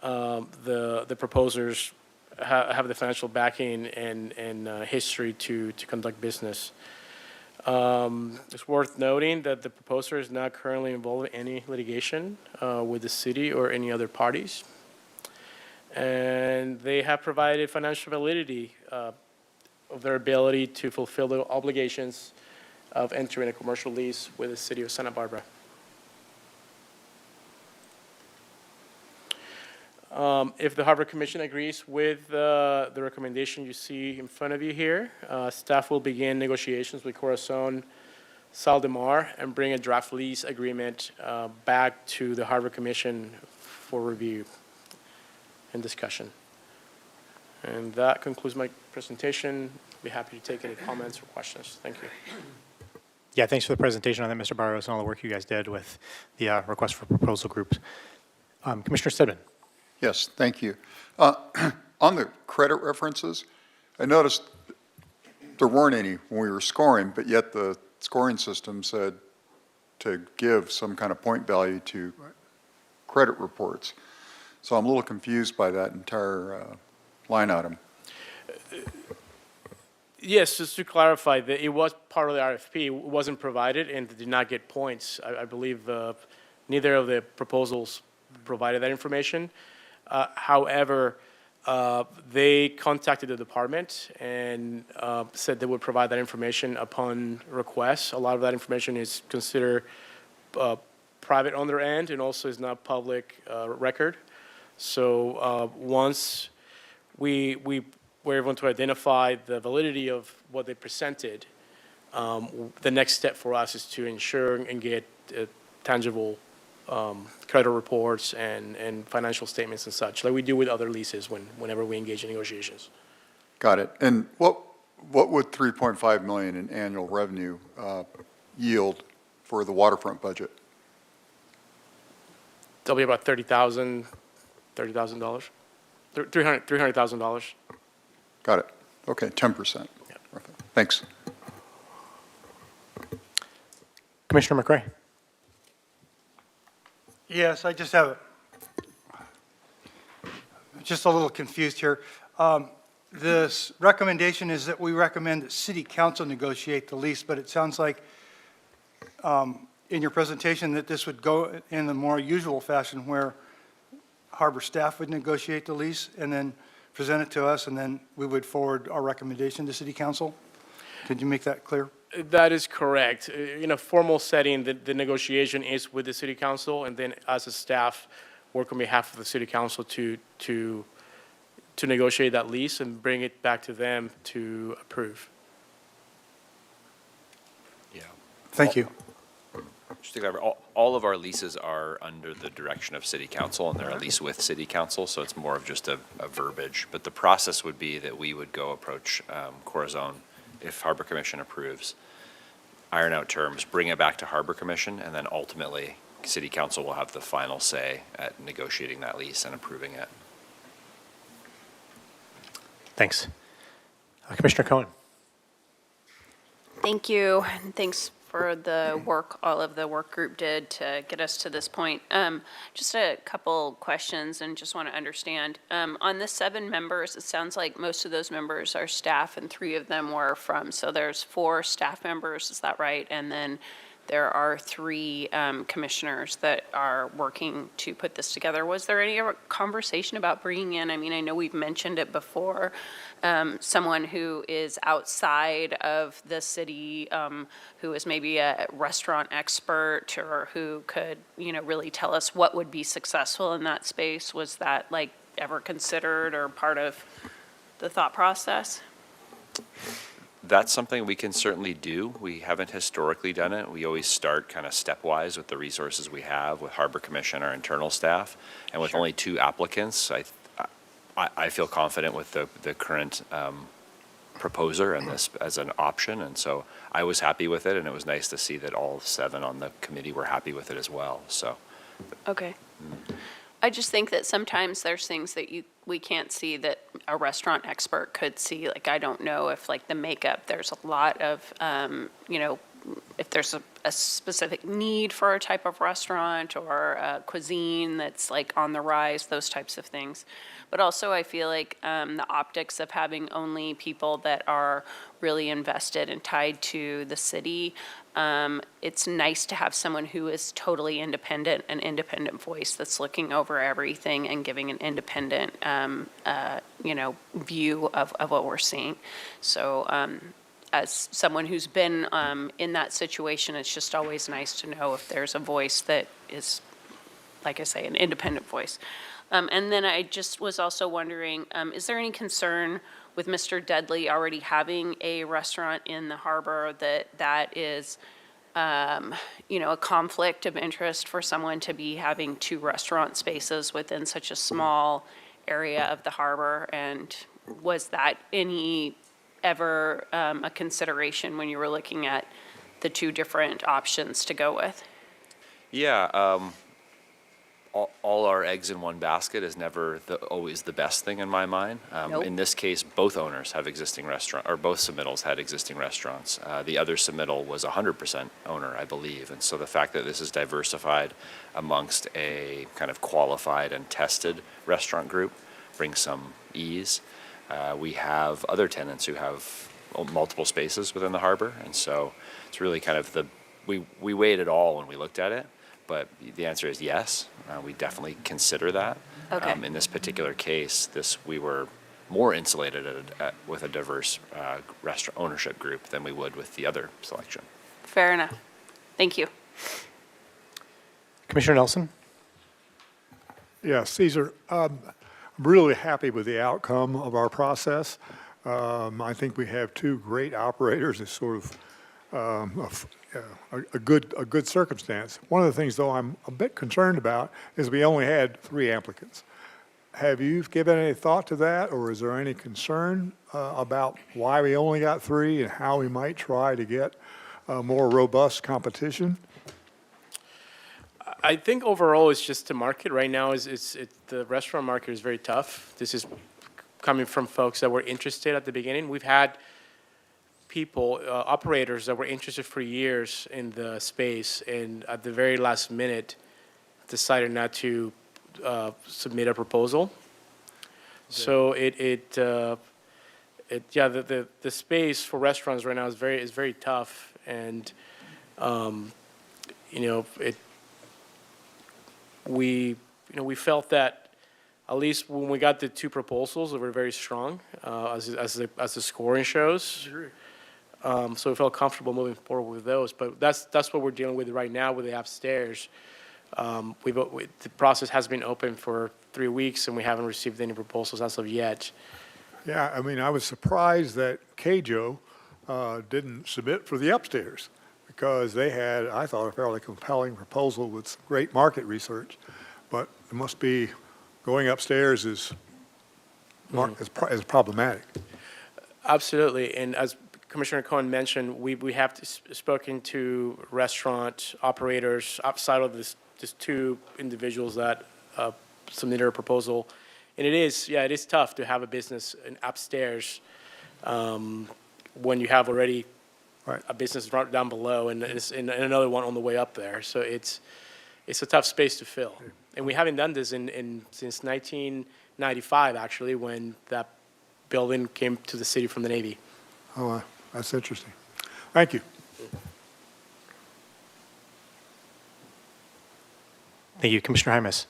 the proposers have the financial backing and history to conduct business. It's worth noting that the proposer is not currently involved in any litigation with the city or any other parties. And they have provided financial validity of their ability to fulfill the obligations of entering a commercial lease with the city of Santa Barbara. If the Harbor Commission agrees with the recommendation you see in front of you here, staff will begin negotiations with Corazon Saldemar and bring a draft lease agreement back to the Harbor Commission for review and discussion. And that concludes my presentation. I'd be happy to take any comments or questions. Thank you. Yeah, thanks for the presentation on that, Mr. Barrios, and all the work you guys did with the request for proposal groups. Commissioner Stedman. Yes, thank you. On the credit references, I noticed there weren't any when we were scoring, but yet the scoring system said to give some kind of point value to credit reports. So I'm a little confused by that entire line item. Yes, just to clarify, that it was part of the RFP. It wasn't provided and did not get points. I believe neither of the proposals provided that information. However, they contacted the department and said they would provide that information upon request. A lot of that information is considered private on their end and also is not public record. So once we were able to identify the validity of what they presented, the next step for us is to ensure and get tangible credit reports and financial statements and such, like we do with other leases whenever we engage in negotiations. Got it. And what would $3.5 million in annual revenue yield for the waterfront budget? That'll be about $30,000, $300,000. Got it. Okay, 10%. Yeah. Thanks. Commissioner McRae. Yes, I just have just a little confused here. This recommendation is that we recommend that city council negotiate the lease, but it sounds like in your presentation that this would go in the more usual fashion where harbor staff would negotiate the lease and then present it to us, and then we would forward our recommendation to city council. Could you make that clear? That is correct. In a formal setting, the negotiation is with the city council, and then as a staff, work on behalf of the city council to negotiate that lease and bring it back to them to approve. Yeah. Thank you. Just to clarify, all of our leases are under the direction of city council, and they're a lease with city council, so it's more of just a verbiage. But the process would be that we would go approach Corazon, if Harbor Commission approves, iron out terms, bring it back to Harbor Commission, and then ultimately, city council will have the final say at negotiating that lease and approving it. Thanks. Commissioner Cohen. Thank you, and thanks for the work all of the work group did to get us to this point. Just a couple questions and just want to understand. On the 7 members, it sounds like most of those members are staff and 3 of them were from, so there's 4 staff members, is that right? And then there are 3 commissioners that are working to put this together. Was there any conversation about bringing in, I mean, I know we've mentioned it before, someone who is outside of the city, who is maybe a restaurant expert or who could, really tell us what would be successful in that space? Was that like ever considered or part of the thought process? That's something we can certainly do. We haven't historically done it. We always start kind of stepwise with the resources we have with Harbor Commission, our internal staff, and with only 2 applicants, I feel confident with the current proposer and this as an option, and so I was happy with it, and it was nice to see that all 7 on the committee were happy with it as well. So. Okay. I just think that sometimes there's things that we can't see that a restaurant expert could see. Like, I don't know if like the makeup, there's a lot of, if there's a specific need for a type of restaurant or a cuisine that's like on the rise, those types of things. But also I feel like the optics of having only people that are really invested and tied to the city, it's nice to have someone who is totally independent, an independent voice that's looking over everything and giving an independent, view of what we're seeing. So as someone who's been in that situation, it's just always nice to know if there's a voice that is, like I say, an independent voice. And then I just was also wondering, is there any concern with Mr. Dudley already having a restaurant in the harbor that is, a conflict of interest for someone to be having 2 restaurant spaces within such a small area of the harbor? And was that ever a consideration when you were looking at the 2 different options to go with? Yeah, all our eggs in one basket is never always the best thing in my mind. Nope. In this case, both owners have existing restaurant, or both submittals had existing restaurants. The other submittal was 100% owner, I believe. And so the fact that this is diversified amongst a kind of qualified and tested restaurant group brings some ease. We have other tenants who have multiple spaces within the harbor. And so it's really kind of we weighed it all when we looked at it. But the answer is yes, we definitely consider that. Okay. In this particular case, we were more insulated with a diverse restaurant ownership group than we would with the other selection. Fair enough. Thank you. Commissioner Nelson? Yeah, Caesar, I'm really happy with the outcome of our process. I think we have 2 great operators. It's sort of a good circumstance. One of the things, though, I'm a bit concerned about is we only had 3 applicants. Have you given any thought to that, or is there any concern about why we only got 3 and how we might try to get more robust competition? I think overall it's just the market right now the restaurant market is very tough. This is coming from folks that were interested at the beginning. We've had people, operators that were interested for years in the space, and at the very last minute decided not to submit a proposal. So the space for restaurants right now is very tough, and we felt that at least when we got the 2 proposals, they were very strong, as the scoring shows. So we felt comfortable moving forward with those. But that's what we're dealing with right now with the upstairs. The process has been open for 3 weeks, and we haven't received any proposals as of yet. Yeah, I mean, I was surprised that KJO didn't submit for the upstairs because they had, I thought, a fairly compelling proposal with some great market research. But it must be going upstairs is problematic. Absolutely, and as Commissioner Cohen mentioned, we have spoken to restaurant operators outside of this, just 2 individuals that submitted a proposal. And it is tough to have a business upstairs when you have already a business right down below and another one on the way up there. So it's a tough space to fill. And we haven't done this since 1995, actually, when that building came to the city from the Navy. Oh, that's interesting. Thank you. Thank you. Commissioner Hymas.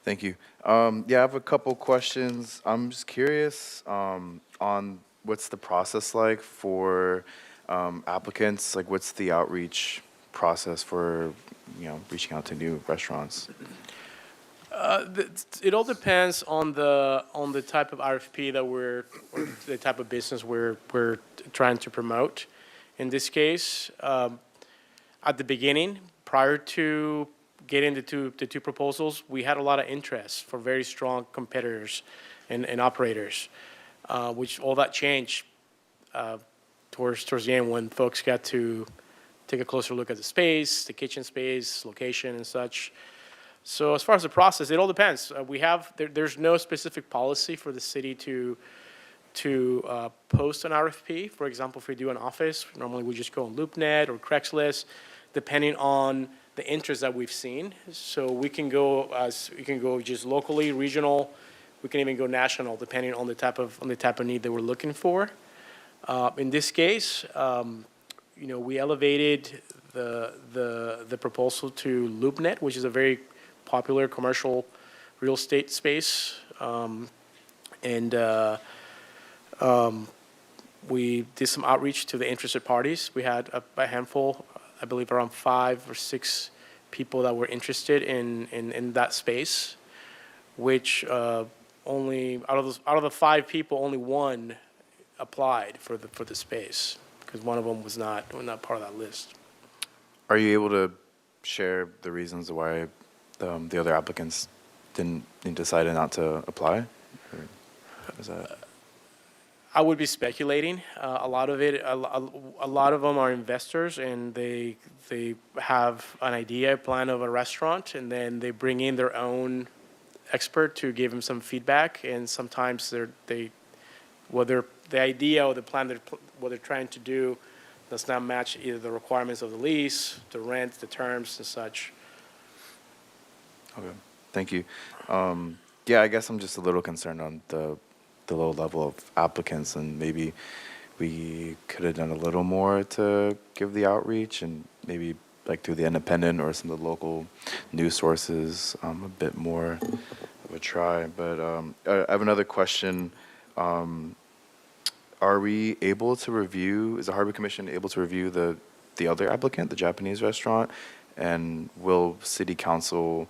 Thank you. Yeah, I have a couple questions. I'm just curious on what's the process like for applicants? Like, what's the outreach process for, reaching out to new restaurants? It all depends on the type of RFP that or the type of business we're trying to promote. In this case, at the beginning, prior to getting the two proposals, we had a lot of interest for very strong competitors and operators, which all that changed towards the end when folks got to take a closer look at the space, the kitchen space, location, and such. So as far as the process, it all depends. There's no specific policy for the city to post an RFP. For example, if we do an office, normally we just go on LoopNet or Craigslist, depending on the interest that we've seen. So we can go just locally, regional. We can even go national, depending on the type of need that we're looking for. In this case, we elevated the proposal to LoopNet, which is a very popular commercial real estate space, we did some outreach to the interested parties. We had a handful, I believe around 5 or 6 people that were interested in that space, which only out of the 5 people, only 1 applied for the space because one of them was not part of that list. Are you able to share the reasons why the other applicants decided not to apply? Or is that? I would be speculating. A lot of them are investors, and they have an idea, a plan of a restaurant, and then they bring in their own expert to give them some feedback. And sometimes whether the idea or the plan what they're trying to do does not match either the requirements of the lease, the rent, the terms, and such. Okay, thank you. Yeah, I guess I'm just a little concerned on the low level of applicants, and maybe we could have done a little more to give the outreach, and maybe like through the independent or some of the local news sources, a bit more of a try. But I have another question. Are we able to review, is the Harbor Commission able to review the other applicant, the Japanese restaurant? And will City Council,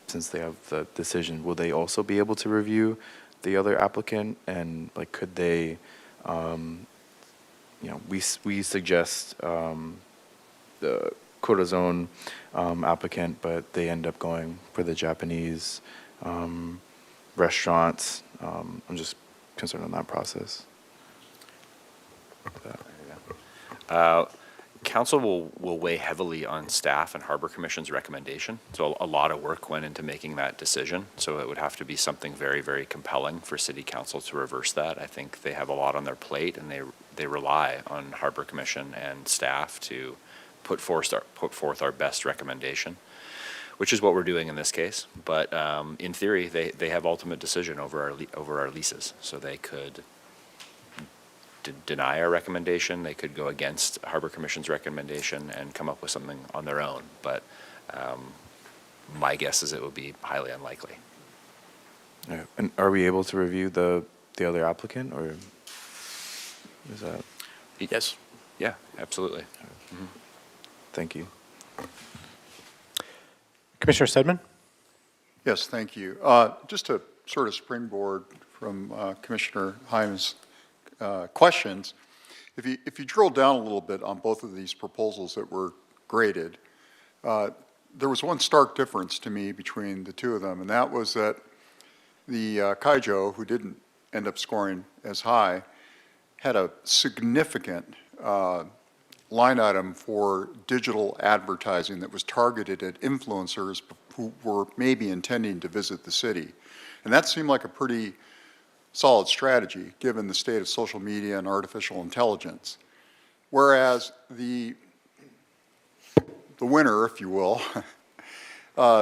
since they have the decision, will they also be able to review the other applicant? And like, could they, we suggest the Corazon applicant, but they end up going for the Japanese restaurant. I'm just concerned on that process. Council will weigh heavily on staff and Harbor Commission's recommendation. So a lot of work went into making that decision. So it would have to be something very, very compelling for City Council to reverse that. I think they have a lot on their plate, and they rely on Harbor Commission and staff to put forth our best recommendation, which is what we're doing in this case. But in theory, they have ultimate decision over our leases. So they could deny our recommendation. They could go against Harbor Commission's recommendation and come up with something on their own. But my guess is it would be highly unlikely. And are we able to review the other applicant, or? Is that, Yes. Yeah, absolutely. thank you. Commissioner Stedman? Yes, thank you. Just to sort of springboard from Commissioner Hyman's questions, if you drill down a little bit on both of these proposals that were graded, there was one stark difference to me between the two of them, and that was that the Kaijo, who didn't end up scoring as high, had a significant line item for digital advertising that was targeted at influencers who were maybe intending to visit the city. And that seemed like a pretty solid strategy, given the state of social media and artificial intelligence. Whereas the winner, if you will,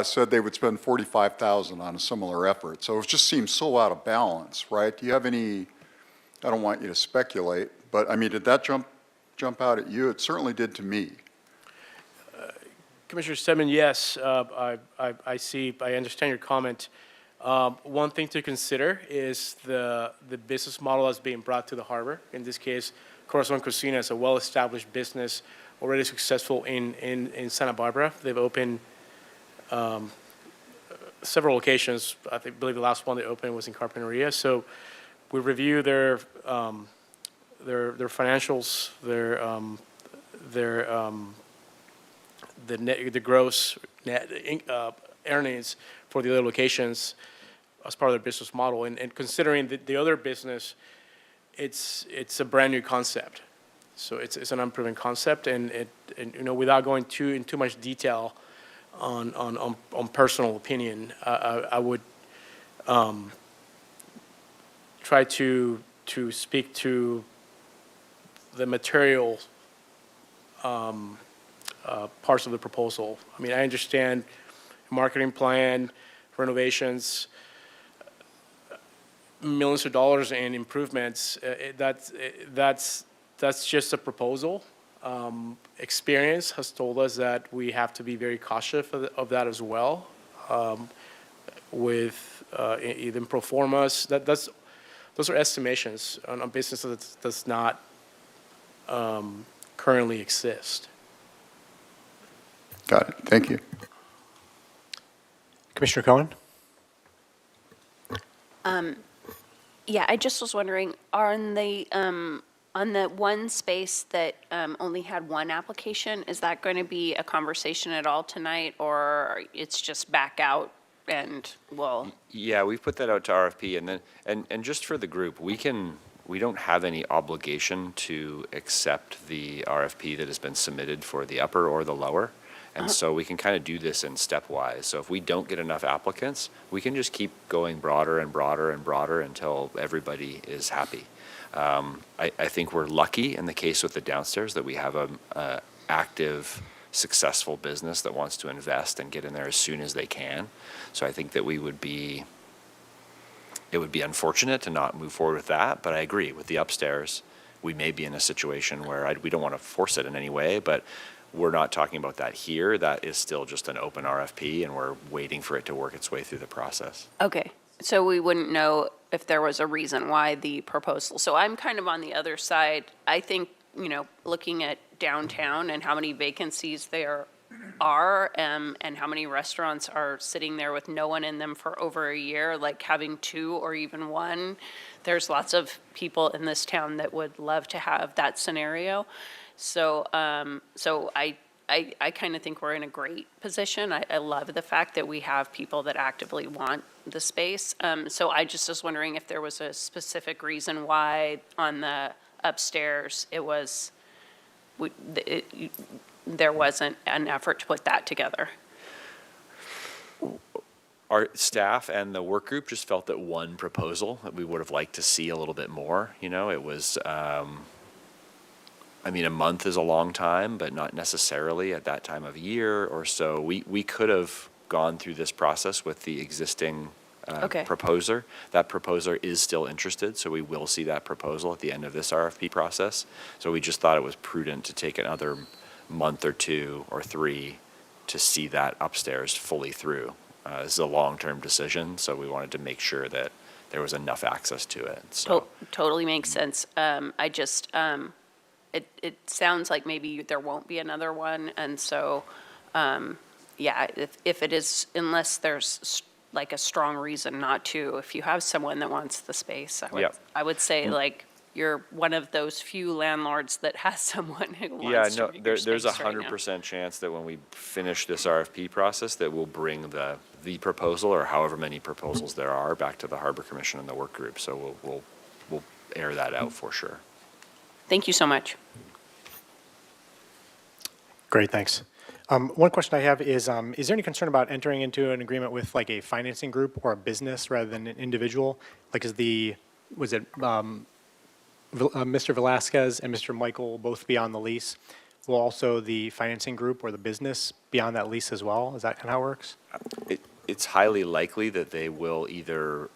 said they would spend $45,000 on a similar effort. So it just seems so out of balance, right? Do you have any, I don't want you to speculate, but I mean, did that jump out at you? It certainly did to me. Commissioner Stedman, yes, I understand your comment. One thing to consider is the business model that's being brought to the harbor. In this case, Corazon Cocina is a well-established business, already successful in Santa Barbara. They've opened several locations. I believe the last one they opened was in Carpinteria. So we review their financials, the gross net earnings for the other locations as part of their business model. And considering the other business, it's a brand new concept. So it's an unproven concept, and without going into too much detail on personal opinion, I would try to speak to the material parts of the proposal. I mean, I understand marketing plan, renovations, millions of dollars in improvements. That's just a proposal. Experience has told us that we have to be very cautious of that as well. With even pro formas, those are estimations on business that does not currently exist. Got it. Thank you. Commissioner Cohen? Yeah, I just was wondering, on the one space that only had one application, is that going to be a conversation at all tonight, or it's just back out and, well? Yeah, we've put that out to RFP, and then, and just for the group, we don't have any obligation to accept the RFP that has been submitted for the upper or the lower. And so we can kind of do this in stepwise. So if we don't get enough applicants, we can just keep going broader and broader and broader until everybody is happy. I think we're lucky in the case with the downstairs that we have a active, successful business that wants to invest and get in there as soon as they can. So I think that it would be unfortunate to not move forward with that. But I agree with the upstairs. We may be in a situation where we don't want to force it in any way, but we're not talking about that here. That is still just an open RFP, and we're waiting for it to work its way through the process. Okay, so we wouldn't know if there was a reason why the proposal. So I'm kind of on the other side. I think, looking at downtown and how many vacancies there are, and how many restaurants are sitting there with no one in them for over a year, like having two or even one. There's lots of people in this town that would love to have that scenario. So, I kind of think we're in a great position. I love the fact that we have people that actively want the space. So I just was wondering if there was a specific reason why on the upstairs there wasn't an effort to put that together. Our staff and the work group just felt that one proposal that we would have liked to see a little bit more. It was. I mean, a month is a long time, but not necessarily at that time of year or so. We could have gone through this process with the existing proposer. That proposer is still interested, so we will see that proposal at the end of this RFP process. So we just thought it was prudent to take another month or two or three to see that upstairs fully through. This is a long-term decision, so we wanted to make sure that there was enough access to it, so. Totally makes sense. I just, it sounds like maybe there won't be another one, and so, yeah, if it is, unless there's like a strong reason not to, if you have someone that wants the space, Yep. I would say like, you're one of those few landlords that has someone who Yeah, wants to no, rent your there's space right now. 100% chance that when we finish this RFP process, that we'll bring the proposal, or however many proposals there are, back to the Harbor Commission and the work group, so we'll air that out for sure. Thank you so much. Great, thanks. One question I have is there any concern about entering into an agreement with like a financing group or a business rather than an individual? Like Mr. Velasquez and Mr. Michael both be on the lease? Will also the financing group or the business be on that lease as well? Is that kind of how it works? It's highly likely that they will either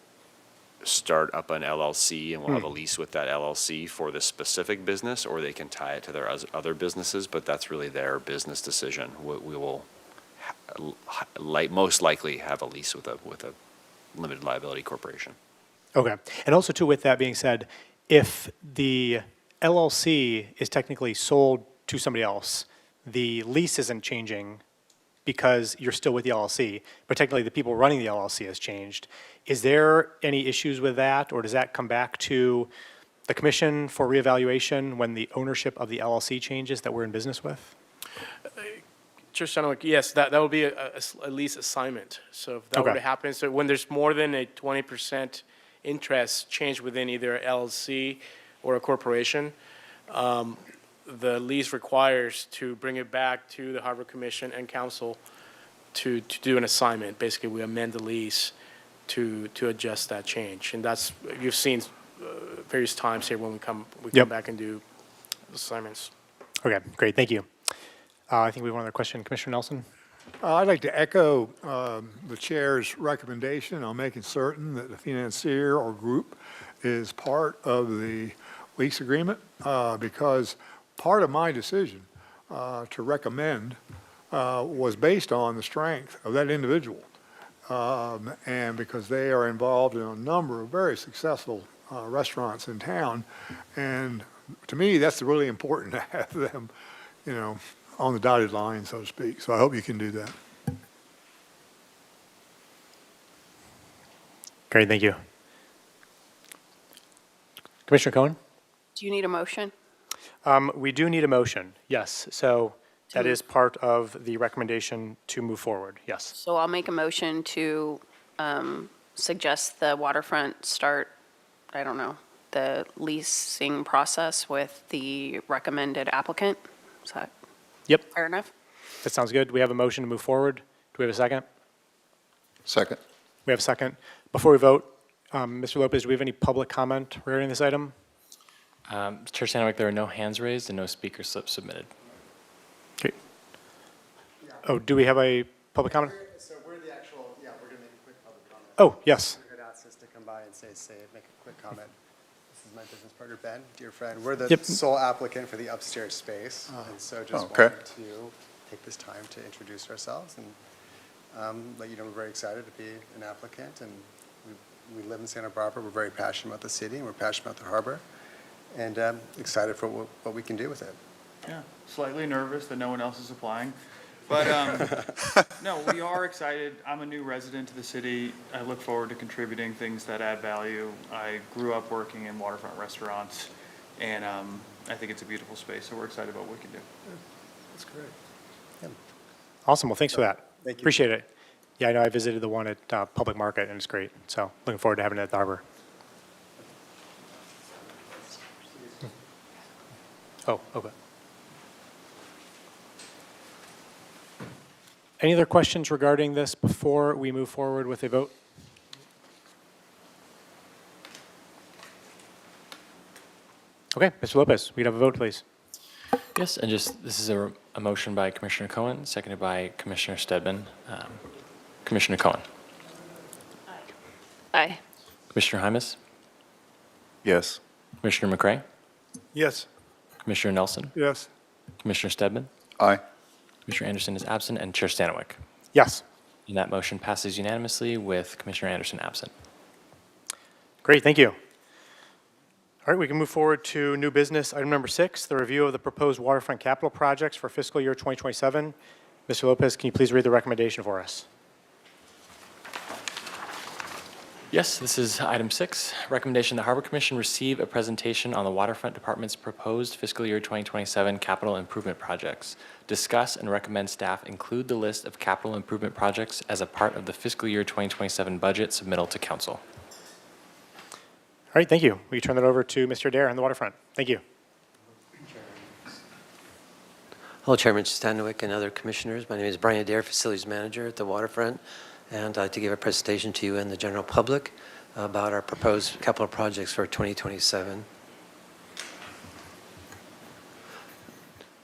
start up an LLC and we'll have a lease with that LLC for this specific business, or they can tie it to their other businesses, but that's really their business decision. We will most likely have a lease with a limited liability corporation. Okay. And also too, with that being said, if the LLC is technically sold to somebody else, the lease isn't changing because you're still with the LLC, but technically the people running the LLC has changed. Is there any issues with that, or does that come back to the commission for reevaluation when the ownership of the LLC changes that we're in business with? Chair Stanowicz, yes, that would be a lease assignment. So if that were Okay. to happen, so when there's more than a 20% interest change within either LLC or a corporation, the lease requires to bring it back to the Harbor Commission and Council to do an assignment. Basically, we amend the lease to adjust that change. And that's, you've seen various times here when we come Yep. back and do assignments. Okay, great, thank you. I think we have one other question. Commissioner Nelson? I'd like to echo the chair's recommendation on making certain that the financier or group is part of the lease agreement, because part of my decision to recommend was based on the strength of that individual, and because they are involved in a number of very successful restaurants in town, and to me, that's really important to have them, on the dotted line, so to speak. So I hope you can do that. Great, thank you. Commissioner Cohen? Do you need a motion? We do need a motion, yes. So that is part of the recommendation to move forward, yes. So I'll make a motion to suggest the waterfront start, I don't know, the leasing process with the recommended applicant. Is that Yep, fair enough? that sounds good. We have a motion to move forward. Do we have a second? Second. We have a second. Before we vote, Mr. Lopez, do we have any public comment regarding this item? Chair Stanowicz, there are no hands raised and no speaker slips submitted. Okay. Oh, do we have a public comment? So we're the actual, we're going to make a quick public comment. Oh, yes. We had asked us to come by and make a quick comment. This is my business partner, Ben, dear friend. We're the Yep. sole applicant for the upstairs space, and so just Okay. wanted to take this time to introduce ourselves and let you know we're very excited to be an applicant, and we live in Santa Barbara. We're very passionate about the city, and we're passionate about the harbor, and excited for what we can do with it. Yeah, slightly nervous that no one else is applying. But no, we are excited. I'm a new resident to the city. I look forward to contributing things that add value. I grew up working in waterfront restaurants, and I think it's a beautiful space, so we're excited about what we can do. That's great. Awesome, well, thanks for that. Thank you. Appreciate it. Yeah, I know I visited the one at Public Market, and it's great. So looking forward to having it at the harbor. Oh, okay. Any other questions regarding this before we move forward with a vote? Okay, Mr. Lopez, we can have a vote, please. Yes, and just, this is a motion by Commissioner Cohen, seconded by Commissioner Stedman. Commissioner Cohen. Aye. Commissioner Hymas. Yes. Commissioner McCray. Yes. Commissioner Nelson. Yes. Commissioner Stedman. Aye. Commissioner Anderson is absent, and Chair Stanowicz. Yes. And that motion passes unanimously with Commissioner Anderson absent. Great, thank you. All right, we can move forward to new business. Item number 6, the review of the proposed waterfront capital projects for fiscal year 2027. Mr. Lopez, can you please read the recommendation for us? Yes, this is item 6. Recommendation the Harbor Commission receive a presentation on the Waterfront Department's proposed fiscal year 2027 capital improvement projects. Discuss and recommend staff include the list of capital improvement projects as a part of the fiscal year 2027 budget submittal to council. All right, thank you. We turn that over to Mr. Adair on the waterfront. Thank you. Hello, Chairman Stanwyck and other commissioners. My name is Brian Adair, Facilities Manager at the Waterfront, and I'd like to give a presentation to you and the general public about our proposed capital projects for 2027.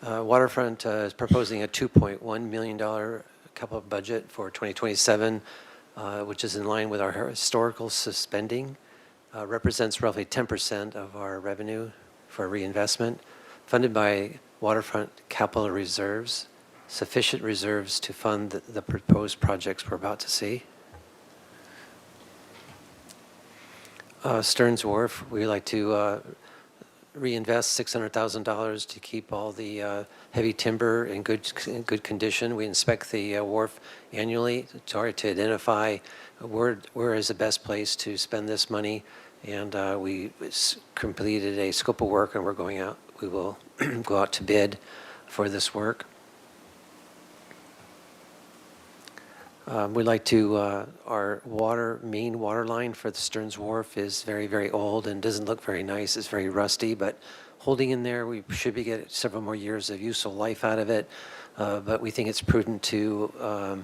Waterfront is proposing a $2.1 million capital budget for 2027, which is in line with our historical spending. Represents roughly 10% of our revenue for reinvestment, funded by waterfront capital reserves, sufficient reserves to fund the proposed projects we're about to see. Stearns Wharf, we like to reinvest $600,000 to keep all the heavy timber in good condition. We inspect the wharf annually to identify where is the best place to spend this money. And we completed a scope of work, and we will go out to bid for this work. We'd like to, our main water line for the Stearns Wharf is very, very old and doesn't look very nice. It's very rusty, but holding in there, we should be getting several more years of useful life out of it. But we think it's prudent to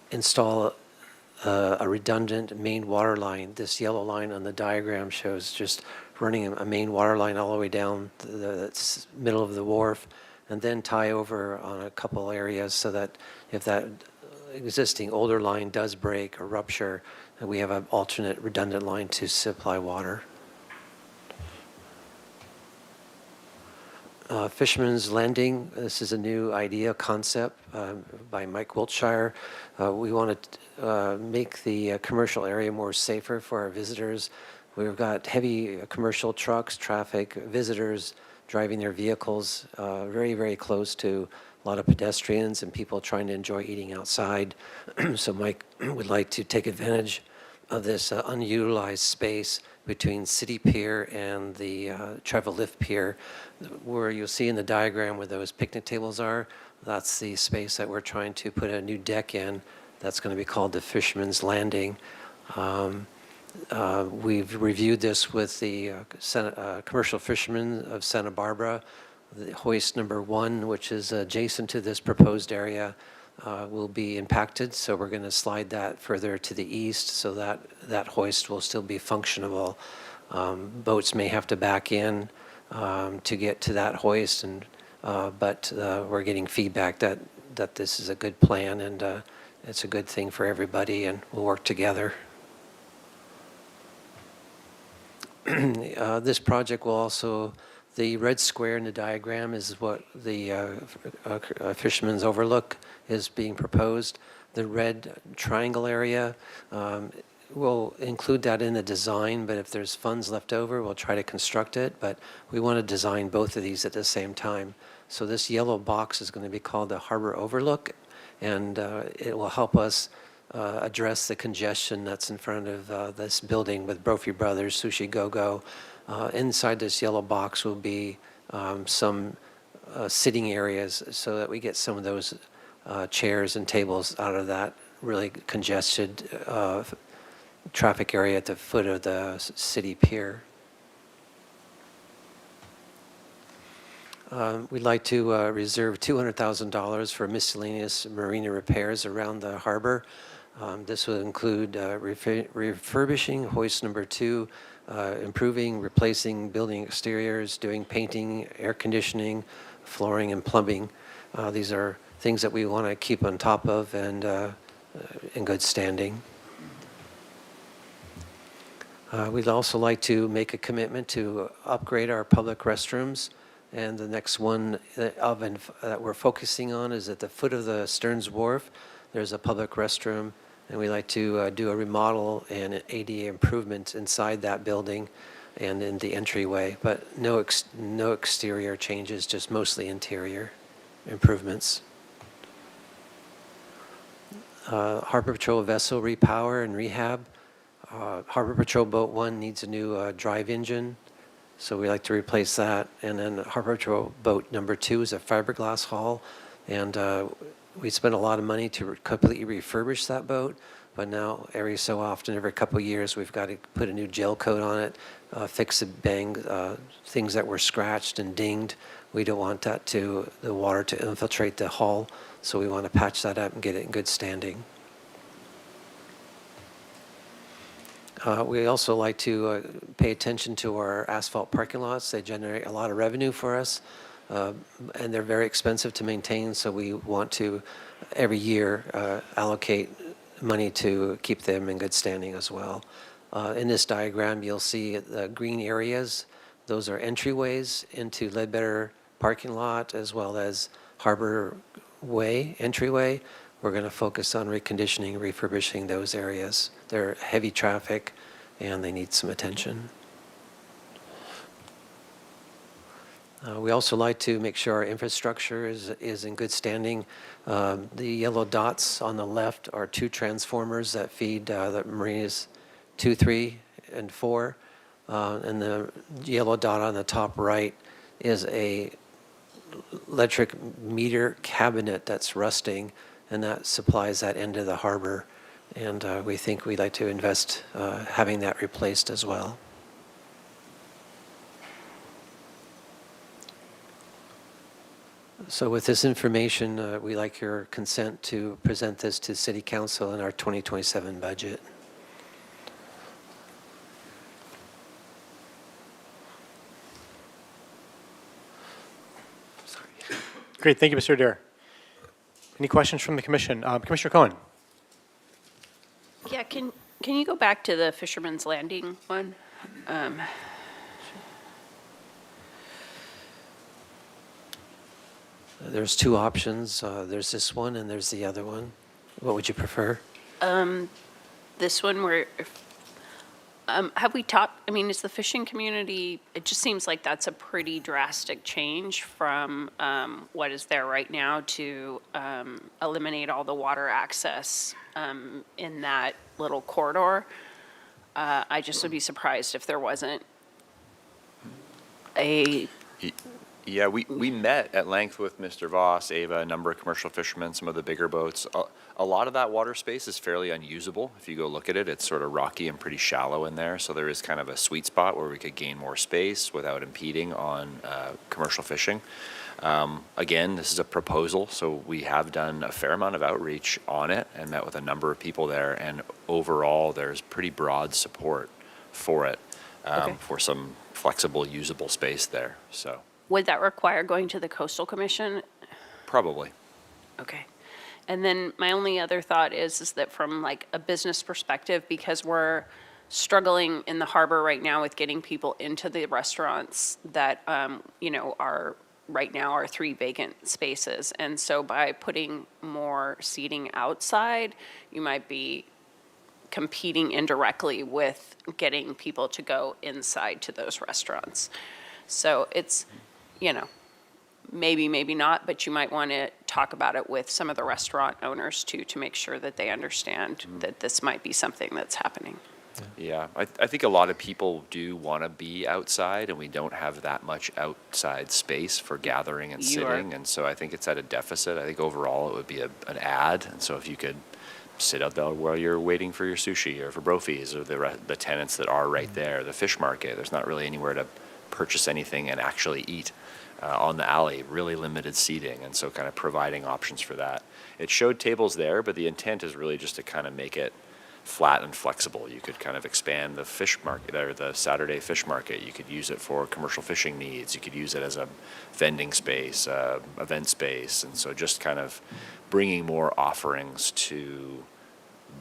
install a redundant main water line. This yellow line on the diagram shows just running a main water line all the way down the middle of the wharf, and then tie over on a couple areas so that if that existing older line does break or rupture, we have an alternate redundant line to supply water. Fisherman's Landing, this is a new idea, concept by Mike Wiltshire. We want to make the commercial area more safer for our visitors. We've got heavy commercial trucks, traffic, visitors driving their vehicles very, very close to a lot of pedestrians and people trying to enjoy eating outside. So Mike would like to take advantage of this unutilized space between City Pier and the Travel Lift Pier, where you'll see in the diagram where those picnic tables are. That's the space that we're trying to put a new deck in. That's going to be called the Fisherman's Landing. We've reviewed this with the commercial fishermen of Santa Barbara. The hoist number 1, which is adjacent to this proposed area, will be impacted, so we're going to slide that further to the east so that that hoist will still be functionable. Boats may have to back in to get to that hoist, but we're getting feedback that this is a good plan and it's a good thing for everybody, and we'll work together. This project will also, the red square in the diagram is what the Fisherman's Overlook is being proposed. The red triangle area, we'll include that in the design, but if there's funds left over, we'll try to construct it. But we want to design both of these at the same time. So this yellow box is going to be called the Harbor Overlook, and it will help us address the congestion that's in front of this building with Brophy Brothers, Sushi Go-Go. Inside this yellow box will be some sitting areas so that we get some of those chairs and tables out of that really congested traffic area at the foot of the city pier. We'd like to reserve $200,000 for miscellaneous marina repairs around the harbor. This will include refurbishing hoist number 2, improving, replacing building exteriors, doing painting, air conditioning, flooring, and plumbing. These are things that we want to keep on top of and in good standing. We'd also like to make a commitment to upgrade our public restrooms. And the next one that we're focusing on is at the foot of the Stearns Wharf. There's a public restroom And we like to do a remodel and an ADA improvement inside that building and in the entryway, but no exterior changes, just mostly interior improvements. Harbor Patrol vessel repower and rehab. Harbor Patrol Boat 1 needs a new drive engine, so we like to replace that. And then Harbor Patrol Boat number 2 is a fiberglass hull, and we spent a lot of money to completely refurbish that boat, but now every so often, every couple of years, we've got to put a new gel coat on it, fix things that were scratched and dinged. We don't want the water to infiltrate the hull, so we want to patch that up and get it in good standing. We also like to pay attention to our asphalt parking lots. They generate a lot of revenue for us, and they're very expensive to maintain, so we want to, every year, allocate money to keep them in good standing as well. In this diagram, you'll see the green areas. Those are entryways into Ledbetter parking lot as well as Harbor Way entryway. We're going to focus on reconditioning, refurbishing those areas. They're heavy traffic and they need some attention. We also like to make sure our infrastructure is in good standing. The yellow dots on the left are 2 transformers that feed the marinas 2, 3, and 4. And the yellow dot on the top right is a electric meter cabinet that's rusting, and that supplies that end of the harbor. And we think we'd like to invest having that replaced as well. So with this information, we like your consent to present this to City Council in our 2027 budget. Great, thank you, Mr. Adair. Any questions from the commission? Commissioner Cohen? Yeah, can you go back to the Fisherman's Landing one? There's 2 options. There's this one and there's the other one. What would you prefer? This one where, have we talked, I mean, is the fishing community, it just seems like that's a pretty drastic change from what is there right now to eliminate all the water access in that little corridor. I just would be surprised if there wasn't a... Yeah, we met at length with Mr. Voss, Ava, a number of commercial fishermen, some of the bigger boats. A lot of that water space is fairly unusable. If you go look at it, it's sort of rocky and pretty shallow in there. So there is kind of a sweet spot where we could gain more space without impeding on commercial fishing. Again, this is a proposal, so we have done a fair amount of outreach on it and met with a number of people there. And overall, there's pretty broad support for it, for some flexible, usable space there. So. Would that require going to the Coastal Commission? Probably. Okay. And then my only other thought is that from like a business perspective, because we're struggling in the harbor right now with getting people into the restaurants that, are right now are 3 vacant spaces. And so by putting more seating outside, you might be competing indirectly with getting people to go inside to those restaurants. So it's, maybe not, but you might want to talk about it with some of the restaurant owners too, to make sure that they understand that this might be something that's happening. Yeah, I think a lot of people do want to be outside, and we don't have that much outside space for gathering and sitting, and so I think it's at a deficit. I think overall it would be an ad, and so if you could sit out there while you're waiting for your sushi or for brofis or the tenants that are right there, the fish market, there's not really anywhere to purchase anything and actually eat on the alley, really limited seating, and so kind of providing options for that. It showed tables there, but the intent is really just to kind of make it flat and flexible. You could kind of expand the fish market or the Saturday fish market. You could use it for commercial fishing needs. You could use it as a vending space, event space, and so just kind of bringing more offerings to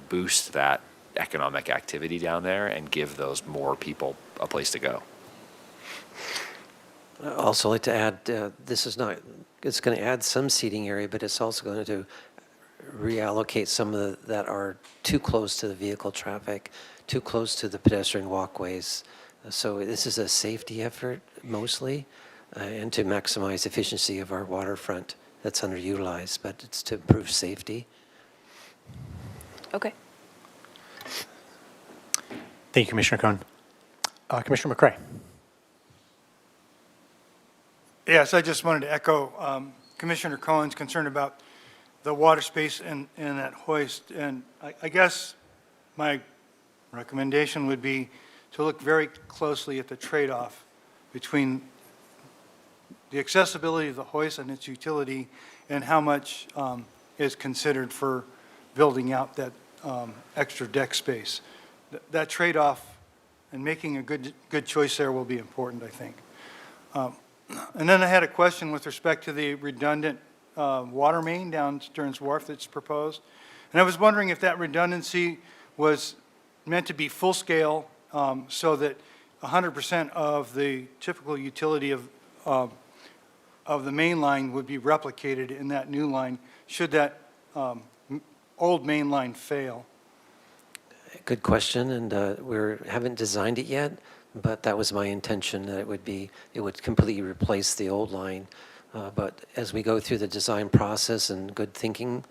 boost that economic activity down there and give those more people a place to go. I'd also like to add, it's going to add some seating area, but it's also going to reallocate some of that are too close to the vehicle traffic, too close to the pedestrian walkways. So this is a safety effort mostly, and to maximize efficiency of our waterfront that's underutilized, but it's to improve safety. Okay. Thank you, Commissioner Cohen. Commissioner McCray. Yes, I just wanted to echo Commissioner Cohen's concern about the water space in that hoist. And I guess my recommendation would be to look very closely at the trade-off between the accessibility of the hoist and its utility and how much is considered for building out that extra deck space. That trade-off and making a good choice there will be important, I think. And then I had a question with respect to the redundant water main down Stearns Wharf that's proposed. And I was wondering if that redundancy was meant to be full-scale so that 100% of the typical utility of the main line would be replicated in that new line should that old main line fail. Good question, and we haven't designed it yet, but that was my intention, that it would completely replace the old line. But as we go through the design process and good thinking,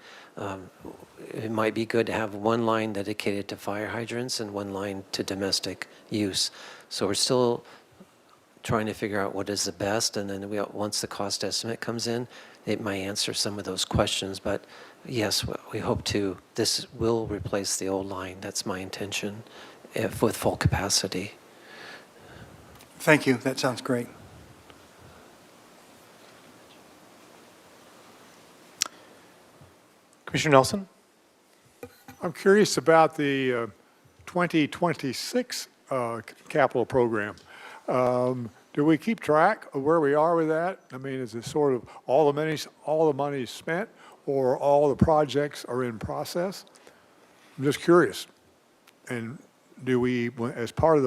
it might be good to have one line dedicated to fire hydrants and one line to domestic use. So we're still trying to figure out what is the best, and then once the cost estimate comes in, it might answer some of those questions. But yes, we hope this will replace the old line. That's my intention, with full capacity. Thank you. That sounds great. Commissioner Nelson? I'm curious about the 2026 capital program. Do we keep track of where we are with that? I mean, is it sort of all the money is spent, or all the projects are in process? I'm just curious. And do we, as part of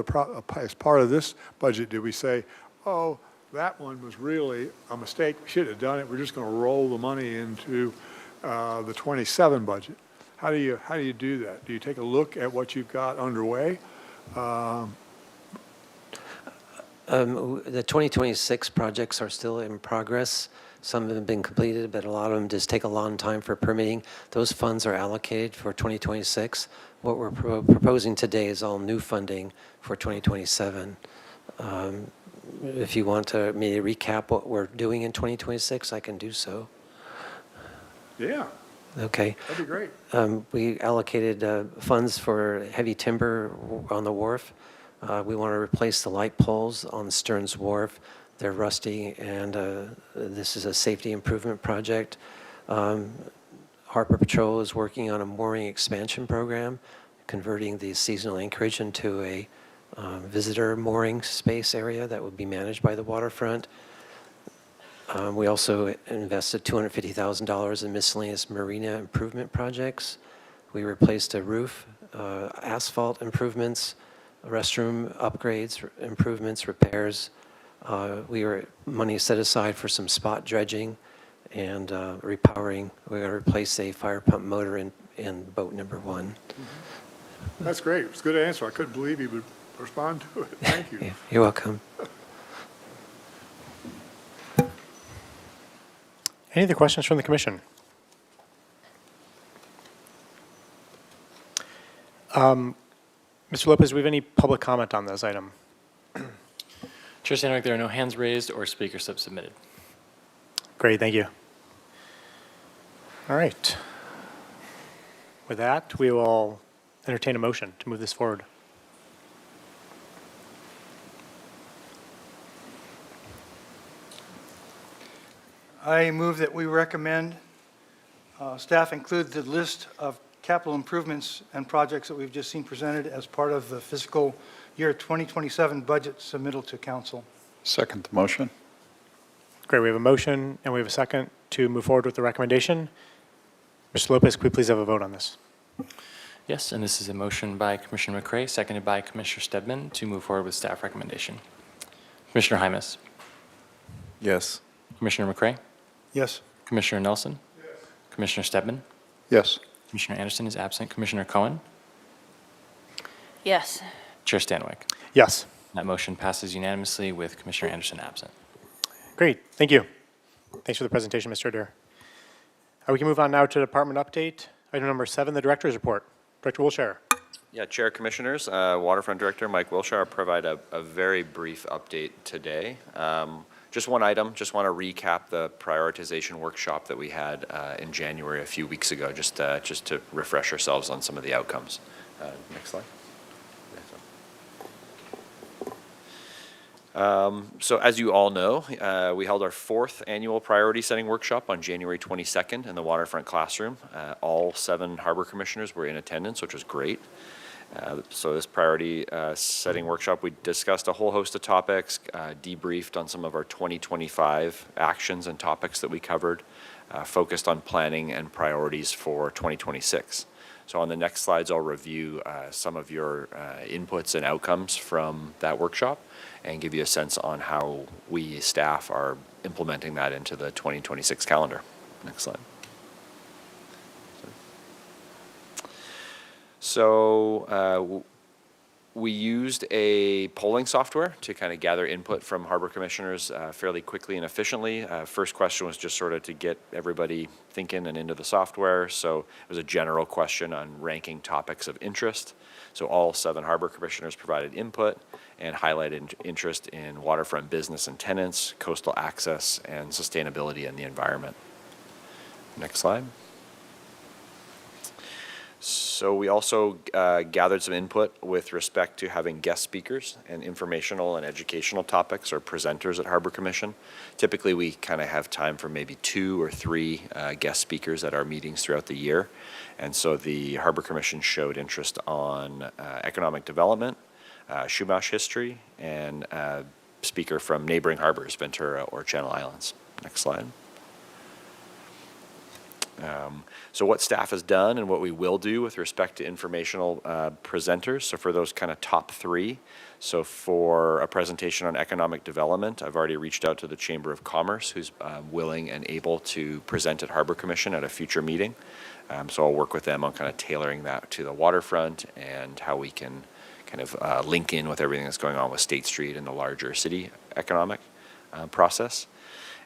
this budget, do we say, oh, that one was really a mistake, we should have done it, we're just going to roll the money into the 27 budget? How do you do that? Do you take a look at what you've got underway? The 2026 projects are still in progress. Some of them have been completed, but a lot of them just take a long time for permitting. Those funds are allocated for 2026. What we're proposing today is all new funding for 2027. If you want me to recap what we're doing in 2026, I can do so. Yeah. Okay. That'd be great. We allocated funds for heavy timber on the wharf. We want to replace the light poles on Stearns Wharf. They're rusty, and this is a safety improvement project. Harbor Patrol is working on a mooring expansion program, converting the seasonal anchorage into a visitor mooring space area that would be managed by the waterfront. We also invested $250,000 in miscellaneous marina improvement projects. We replaced a roof, asphalt improvements, restroom upgrades, improvements, repairs. Money set aside for some spot dredging and repowering. We're going to replace a fire pump motor in boat number 1. That's great. It's a good answer. I couldn't believe you would respond to it. Thank you. You're welcome. Any other questions from the commission? Mr. Lopez, do we have any public comment on this item? Chair Stanwyck, there are no hands raised or speaker slips submitted. Great, thank you. All right. With that, we will entertain a motion to move this forward. I move that we recommend staff include the list of capital improvements and projects that we've just seen presented as part of the fiscal year 2027 budget submittal to council. Second the motion. Great, we have a motion and we have a second to move forward with the recommendation. Mr. Lopez, could we please have a vote on this? Yes, and this is a motion by Commissioner McCray, seconded by Commissioner Stedman to move forward with staff recommendation. Commissioner Hymas. Yes. Commissioner McCray. Yes. Commissioner Nelson. Yes. Commissioner Stedman. Yes. Commissioner Anderson is absent. Commissioner Cohen? Yes. Chair Stanwyck? Yes. That motion passes unanimously with Commissioner Anderson absent. Great, thank you. Thanks for the presentation, Mr. Adair. We can move on now to department update. Item number 7, the director's report. Director Wilshire. Yeah, Chair, Commissioners, Waterfront Director Mike Wilshire, I'll provide a very brief update today. Just one item, just want to recap the prioritization workshop that we had in January a few weeks ago, just to refresh ourselves on some of the outcomes. Next slide. So as you all know, we held our 4th annual priority setting workshop on January 22nd in the Waterfront classroom. All 7 harbor commissioners were in attendance, which was great. So this priority setting workshop, we discussed a whole host of topics, debriefed on some of our 2025 actions and topics that we covered, focused on planning and priorities for 2026. So on the next slides, I'll review some of your inputs and outcomes from that workshop and give you a sense on how we staff are implementing that into the 2026 calendar. Next slide. So we used a polling software to kind of gather input from harbor commissioners fairly quickly and efficiently. First question was just sort of to get everybody thinking and into the software. So it was a general question on ranking topics of interest. So all 7 harbor commissioners provided input and highlighted interest in waterfront business and tenants, coastal access, and sustainability and the environment. Next slide. So we also gathered some input with respect to having guest speakers and informational and educational topics or presenters at Harbor Commission. Typically, we kind of have time for maybe 2 or 3 guest speakers at our meetings throughout the year. And so the Harbor Commission showed interest on economic development, Chumash history, and speaker from neighboring harbors, Ventura or Channel Islands. Next slide. So what staff has done and what we will do with respect to informational presenters, so for those kind of top 3, so for a presentation on economic development, I've already reached out to the Chamber of Commerce, who's willing and able to present at Harbor Commission at a future meeting. So I'll work with them on kind of tailoring that to the waterfront and how we can kind of link in with everything that's going on with State Street and the larger city economic process.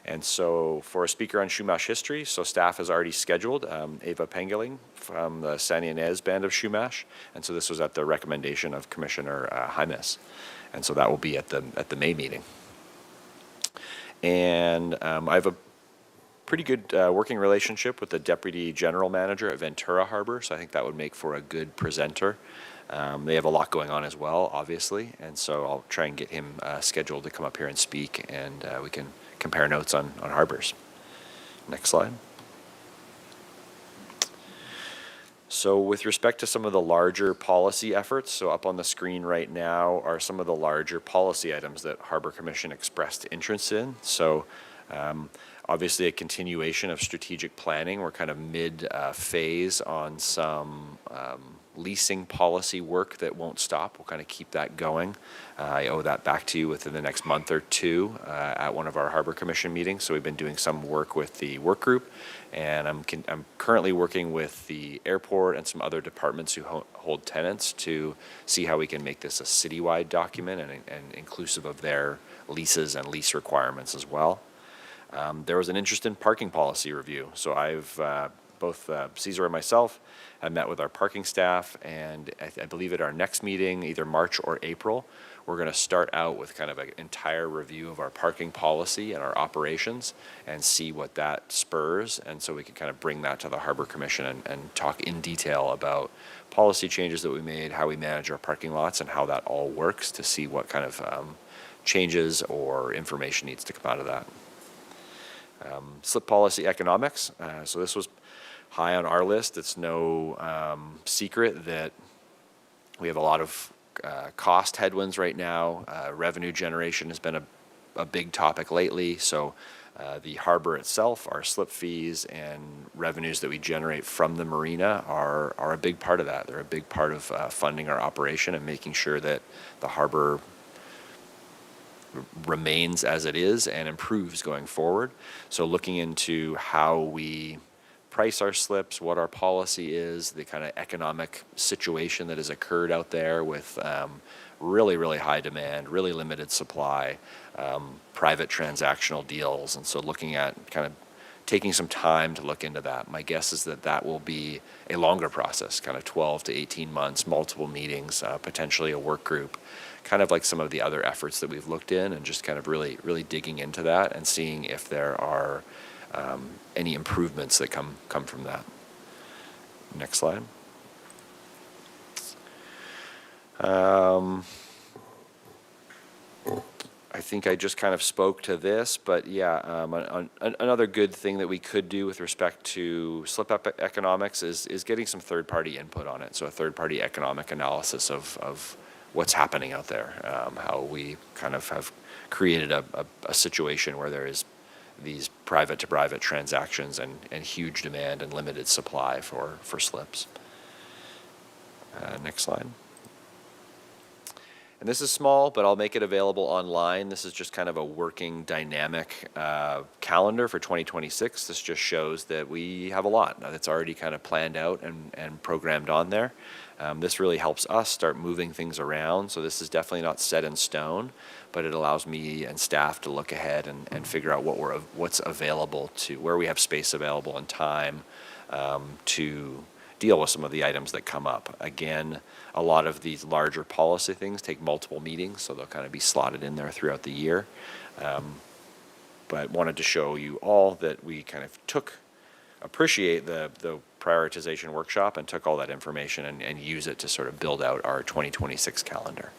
And so for a speaker on Chumash history, so staff has already scheduled Ava Pengeling from the San Ynez Band of Chumash. And so this was at the recommendation of Commissioner Jaimes. And so that will be at the May meeting. And I have a pretty good working relationship with the Deputy General Manager at Ventura Harbor. So I think that would make for a good presenter. They have a lot going on as well, obviously. And so I'll try and get him scheduled to come up here and speak, and we can compare notes on harbors. Next slide. So with respect to some of the larger policy efforts, so up on the screen right now are some of the larger policy items that Harbor Commission expressed interest in. So obviously a continuation of strategic planning. We're kind of mid-phase on some leasing policy work that won't stop. We'll kind of keep that going. I owe that back to you within the next month or 2 at one of our Harbor Commission meetings. So we've been doing some work with the work group, and I'm currently working with the airport and some other departments who hold tenants to see how we can make this a citywide document and inclusive of their leases and lease requirements as well. There was an interest in parking policy review. So I've both Caesar and myself have met with our parking staff, and I believe at our next meeting, either March or April, we're going to start out with kind of an entire review of our parking policy and our operations and see what that spurs. And so we can kind of bring that to the Harbor Commission and talk in detail about policy changes that we made, how we manage our parking lots, and how that all works to see what kind of changes or information needs to come out of that. Slip policy economics. So this was high on our list. It's no secret that we have a lot of cost headwinds right now. Revenue generation has been a big topic lately. So the harbor itself, our slip fees and revenues that we generate from the marina are a big part of that. They're a big part of funding our operation and making sure that the harbor remains as it is and improves going forward. So looking into how we price our slips, what our policy is, the kind of economic situation that has occurred out there with really, really high demand, really limited supply, private transactional deals. And so looking at kind of taking some time to look into that. My guess is that that will be a longer process, kind of 12 to 18 months, multiple meetings, potentially a work group, kind of like some of the other efforts that we've looked in, and just kind of really, really digging into that and seeing if there are any improvements that come from that. Next slide. I think I just kind of spoke to this, but yeah, another good thing that we could do with respect to slip-up economics is getting some third-party input on it. So a third-party economic analysis of what's happening out there, how we kind of have created a situation where there is these private-to-private transactions and huge demand and limited supply for slips. Next slide. And this is small, but I'll make it available online. This is just kind of a working dynamic calendar for 2026. This just shows that we have a lot that's already kind of planned out and programmed on there. This really helps us start moving things around. So this is definitely not set in stone, but it allows me and staff to look ahead and figure out what's available where we have space available and time to deal with some of the items that come up. Again, a lot of these larger policy things take multiple meetings, so they'll kind of be slotted in there throughout the year. But wanted to show you all that we kind of appreciate the prioritization workshop and took all that information and use it to sort of build out our 2026 calendar.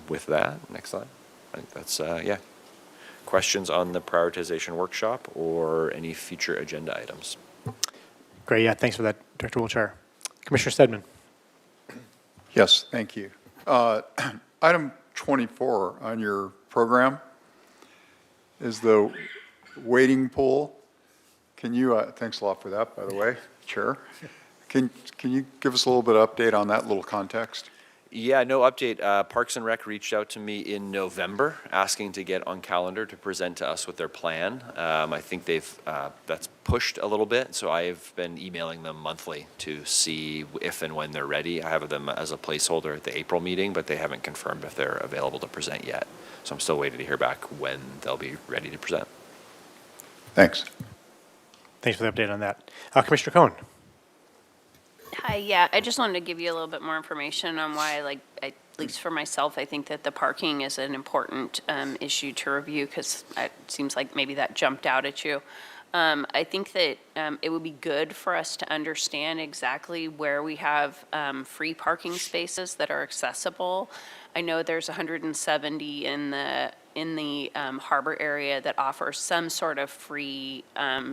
With that, next slide. I think that's, yeah. Questions on the prioritization workshop or any future agenda items? Great, yeah, thanks for that, Director Wiltshire. Commissioner Stedman. Yes, thank you. Item 24 on your program is the wading pool. Can you, thanks a lot for that, by the way, Chair. Can you give us a little bit of update on that little context? Yeah, no update. Parks and Rec reached out to me in November asking to get on calendar to present to us with their plan. I think that's pushed a little bit, so I've been emailing them monthly to see if and when they're ready. I have them as a placeholder at the April meeting, but they haven't confirmed if they're available to present yet. So I'm still waiting to hear back when they'll be ready to present. Thanks. Thanks for the update on that. Commissioner Cohen. Hi, yeah, I just wanted to give you a little bit more information on why, at least for myself, I think that the parking is an important issue to review, because it seems like maybe that jumped out at you. I think that it would be good for us to understand exactly where we have free parking spaces that are accessible. I know there's 170 in the harbor area that offers some sort of free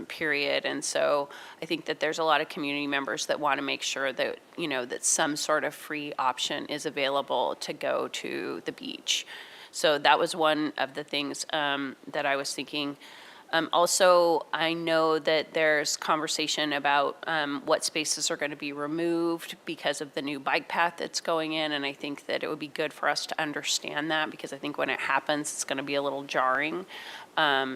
period, and so I think that there's a lot of community members that want to make sure that that some sort of free option is available to go to the beach. So that was one of the things that I was thinking. Also, I know that there's conversation about what spaces are going to be removed because of the new bike path that's going in, and I think that it would be good for us to understand that, because I think when it happens, it's going to be a little jarring.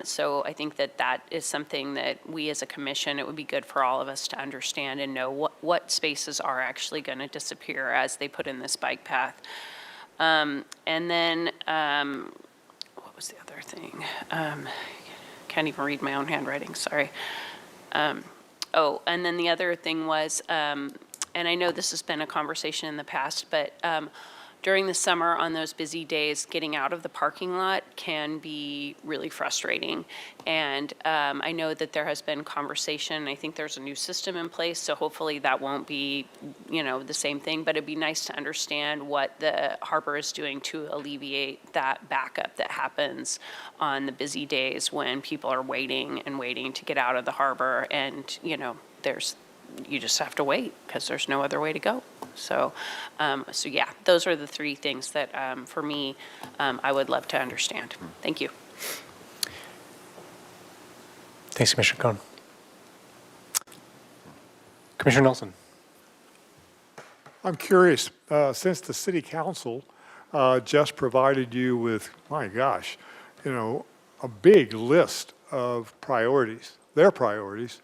So I think that that is something that we as a commission, it would be good for all of us to understand and know what spaces are actually going to disappear as they put in this bike path. And then, what was the other thing? Can't even read my own handwriting, sorry. And then the other thing was, and I know this has been a conversation in the past, but during the summer on those busy days, getting out of the parking lot can be really frustrating. And I know that there has been conversation. I think there's a new system in place, so hopefully that won't be, the same thing. But it'd be nice to understand what the harbor is doing to alleviate that backup that happens on the busy days when people are waiting to get out of the harbor, and you just have to wait because there's no other way to go. So yeah, those are the three things that for me, I would love to understand. Thank you. Thanks, Commissioner Cohen. Commissioner Nelson. I'm curious, since the city council just provided you with, my gosh, a big list of priorities, their priorities,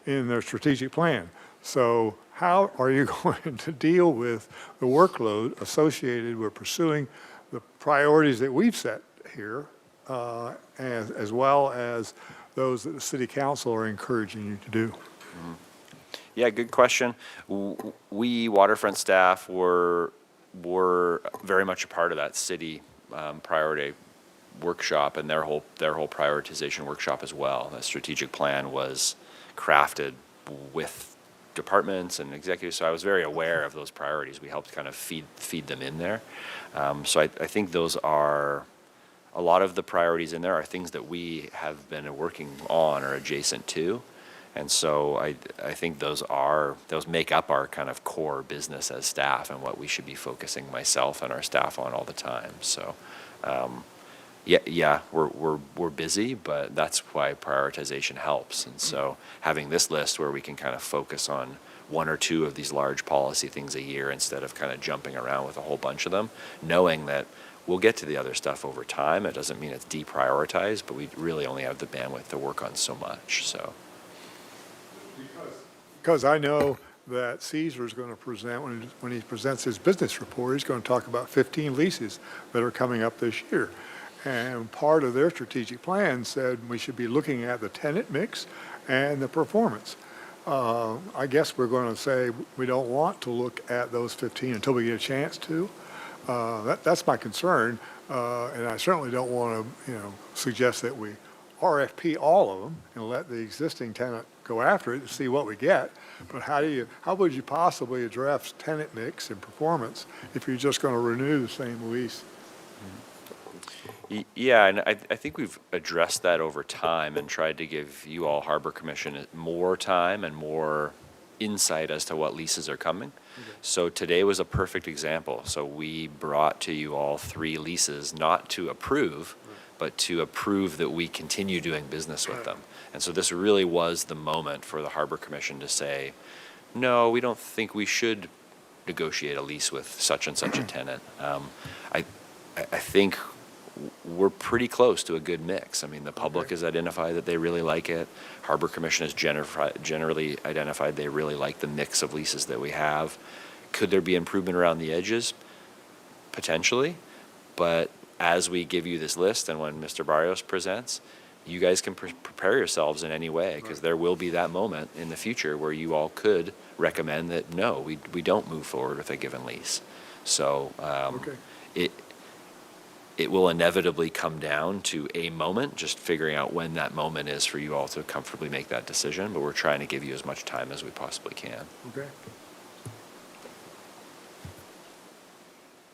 in their strategic plan. So how are you going to deal with the workload associated with pursuing the priorities that we've set here, as well as those that the city council are encouraging you to do? Yeah, good question. We waterfront staff were very much a part of that city priority workshop and their whole prioritization workshop as well. The strategic plan was crafted with departments and executives, so I was very aware of those priorities. We helped kind of feed them in there. So I think those are, a lot of the priorities in there are things that we have been working on or adjacent to. And so I think those make up our kind of core business as staff and what we should be focusing myself and our staff on all the time. So, we're busy, but that's why prioritization helps. And so having this list where we can kind of focus on one or two of these large policy things a year instead of kind of jumping around with a whole bunch of them, knowing that we'll get to the other stuff over time. It doesn't mean it's deprioritized, but we really only have the bandwidth to work on so much. So. Because I know that Caesar is going to present, when he presents his business report, he's going to talk about 15 leases that are coming up this year. And part of their strategic plan said we should be looking at the tenant mix and the performance. I guess we're going to say we don't want to look at those 15 until we get a chance to. That's my concern, and I certainly don't want to, suggest that we RFP all of them and let the existing tenant go after it and see what we get. But how would you possibly address tenant mix and performance if you're just going to renew the same lease? Yeah, and I think we've addressed that over time and tried to give you all, Harbor Commission, more time and more insight as to what leases are coming. Okay. So today was a perfect example. So we brought to you all 3 leases, not to approve, but to approve that we continue doing business with them. And so this really was the moment for the Harbor Commission to say, no, we don't think we should negotiate a lease with such and such a tenant. I think we're pretty close to a good mix. I mean, the public has identified that they really like it. Harbor Commission has generally identified they really like the mix of leases that we have. Could there be improvement around the edges? Potentially, but as we give you this list and when Mr. Barrios presents, you guys can prepare yourselves in any way, because there will be that moment in the future where you all could recommend that, no, we don't move forward with a given lease. So it will inevitably come down to a moment, just figuring out when that moment is for you all to comfortably make that decision, but we're trying to give you as much time as we possibly can. Okay.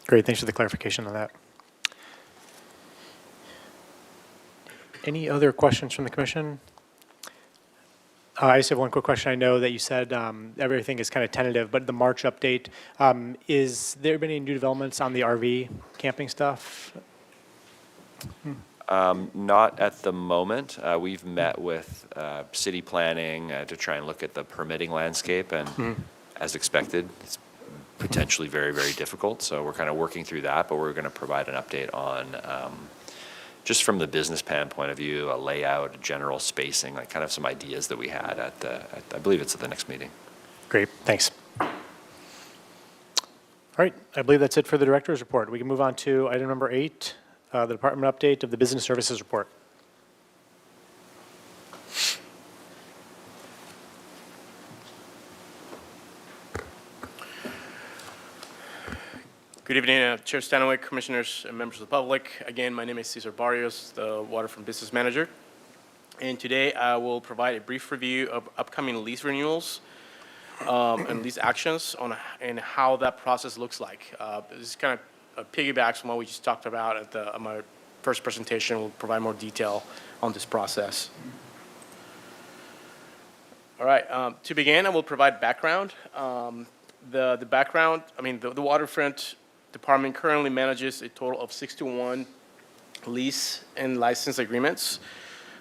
Great, thanks for the clarification on that. Any other questions from the commission? I just have one quick question. I know that you said everything is kind of tentative, but the March update, is there been any new developments on the RV camping stuff? Not at the moment. We've met with city planning to try and look at the permitting landscape, and as expected, it's potentially very, very difficult. So we're kind of working through that, but we're going to provide an update on just from the business plan point of view, a layout, a general spacing, like kind of some ideas that we had at I believe it's at the next meeting. Great, thanks. All right, I believe that's it for the director's report. We can move on to item number 8, the department update of the business services report. Good evening, Chair Stanwyck, Commissioners, and members of the public. Again, my name is Cesar Barrios, the Waterfront Business Manager. And today I will provide a brief review of upcoming lease renewals and lease actions and how that process looks like. This is kind of piggybacks from what we just talked about at my first presentation. We'll provide more detail on this process. All right, to begin, I will provide background. The background, the Waterfront Department currently manages a total of 61 lease and license agreements,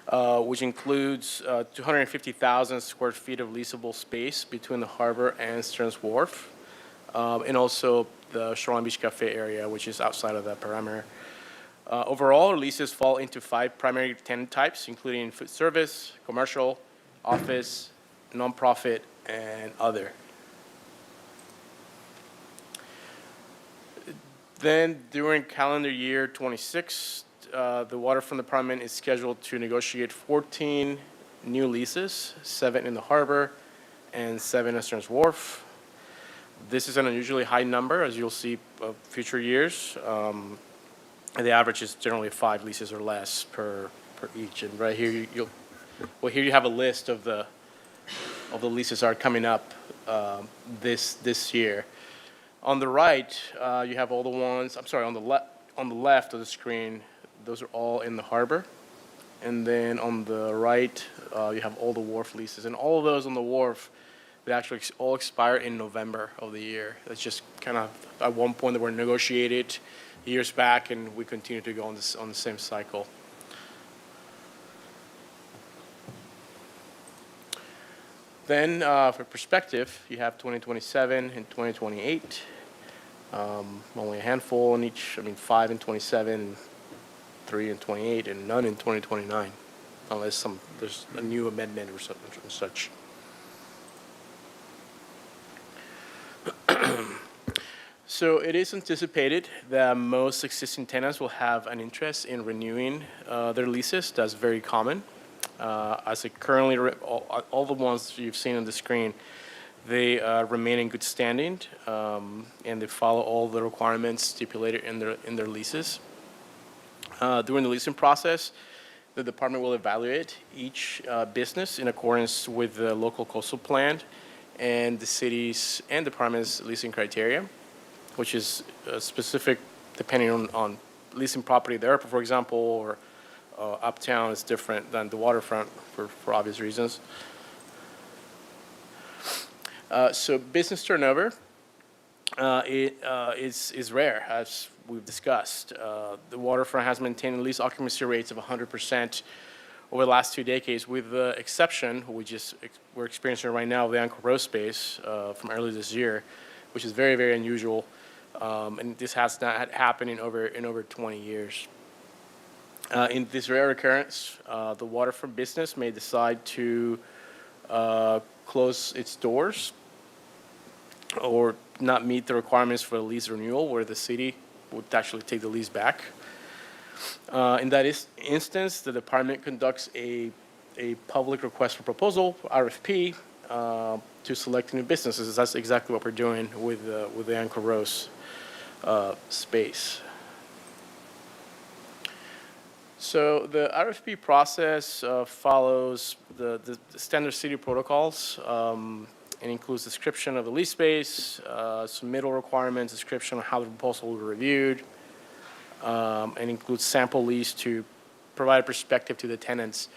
which includes 250,000 square feet of leasable space between the harbor and Stearns Wharf, and also the Shoreline Beach Cafe area, which is outside of that perimeter. Overall, leases fall into 5 primary tenant types, including food service, commercial, office, nonprofit, and other. Then during calendar year 26, the Waterfront Department is scheduled to negotiate 14 new leases, 7 in the harbor and 7 in Stearns Wharf. This is an unusually high number, as you'll see future years. The average is generally 5 leases or less per each. And right here, here you have a list of the leases that are coming up this year. On the right, you have all the ones. I'm sorry, on the left of the screen, those are all in the harbor. And then on the right, you have all the wharf leases. And all of those on the wharf, they actually all expire in November of the year. That's just kind of at one point that were negotiated years back, and we continue to go on the same cycle. Then, for perspective, you have 2027 and 2028. Only a handful in each. 5 in 27, 3 in 28, and none in 2029, unless there's a new amendment or such. So it is anticipated that most existing tenants will have an interest in renewing their leases. That's very common. As it currently, all the ones you've seen on the screen, they remain in good standing, and they follow all the requirements stipulated in their leases. During the leasing process, the department will evaluate each business in accordance with the local coastal plan and the city's and department's leasing criteria, which is specific depending on leasing property there. For example, or uptown is different than the waterfront for obvious reasons. So business turnover is rare, as we've discussed. The waterfront has maintained lease occupancy rates of 100% over the last 2 decades, with the exception, we're experiencing right now, the Anchor Row space from earlier this year, which is very, very unusual. And this has not happened in over 20 years. In this rare occurrence, the waterfront business may decide to close its doors or not meet the requirements for a lease renewal, where the city would actually take the lease back. In that instance, the department conducts a public request for proposal, RFP, to select new businesses. That's exactly what we're doing with the Anchor Rose space. So the RFP process follows the standard city protocols. It includes description of the lease space, submittal requirements, description of how the proposal will be reviewed, and includes sample lease to provide perspective to the tenants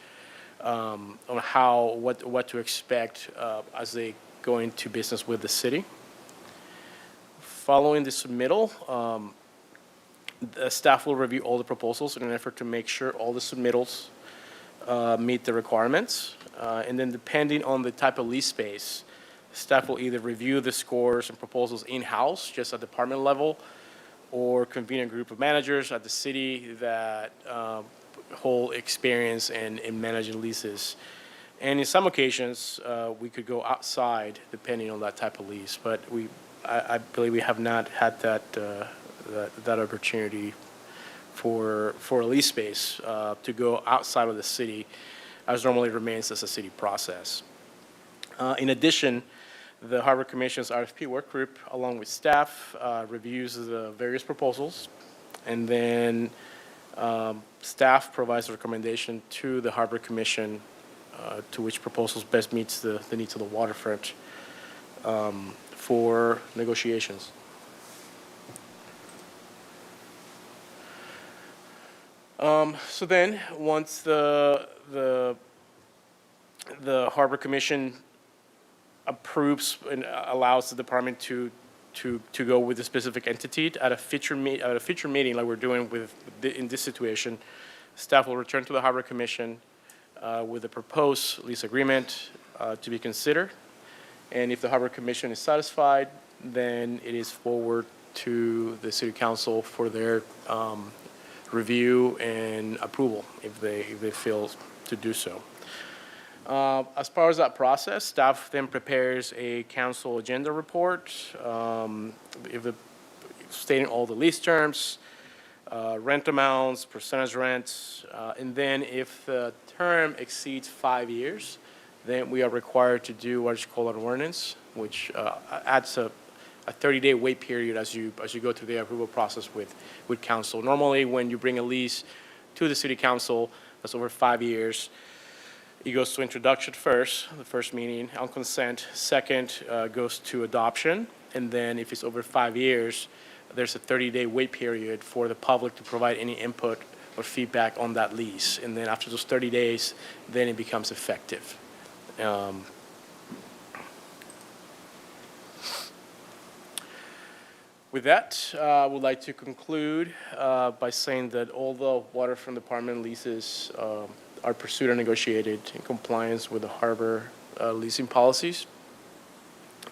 on what to expect as they go into business with the city. Following the submittal, the staff will review all the proposals in an effort to make sure all the submittals meet the requirements. And then depending on the type of lease space, staff will either review the scores and proposals in-house, just at department level, or convene a group of managers at the city that hold experience in managing leases. And in some occasions, we could go outside depending on that type of lease. But I believe we have not had that opportunity for a lease space to go outside of the city, as normally remains as a city process. In addition, the Harbor Commission's RFP work group, along with staff, reviews the various proposals, and then staff provides a recommendation to the Harbor Commission to which proposals best meets the needs of the waterfront for negotiations. So then, once the Harbor Commission approves and allows the department to go with a specific entity at a future meeting, like we're doing in this situation, staff will return to the Harbor Commission with a proposed lease agreement to be considered. And if the Harbor Commission is satisfied, then it is forward to the City Council for their review and approval if they fail to do so. As far as that process, staff then prepares a council agenda report, stating all the lease terms, rent amounts, percentage rents, and then if the term exceeds 5 years, then we are required to do what is called an ordinance, which adds a 30-day wait period as you go through the approval process with council. Normally, when you bring a lease to the city council that's over 5 years, it goes to introduction first, the first meeting, on consent. Second goes to adoption, and then if it's over 5 years, there's a 30-day wait period for the public to provide any input or feedback on that lease. And then after those 30 days, then it becomes effective. With that, I would like to conclude by saying that all the waterfront department leases are pursued and negotiated in compliance with the harbor leasing policies,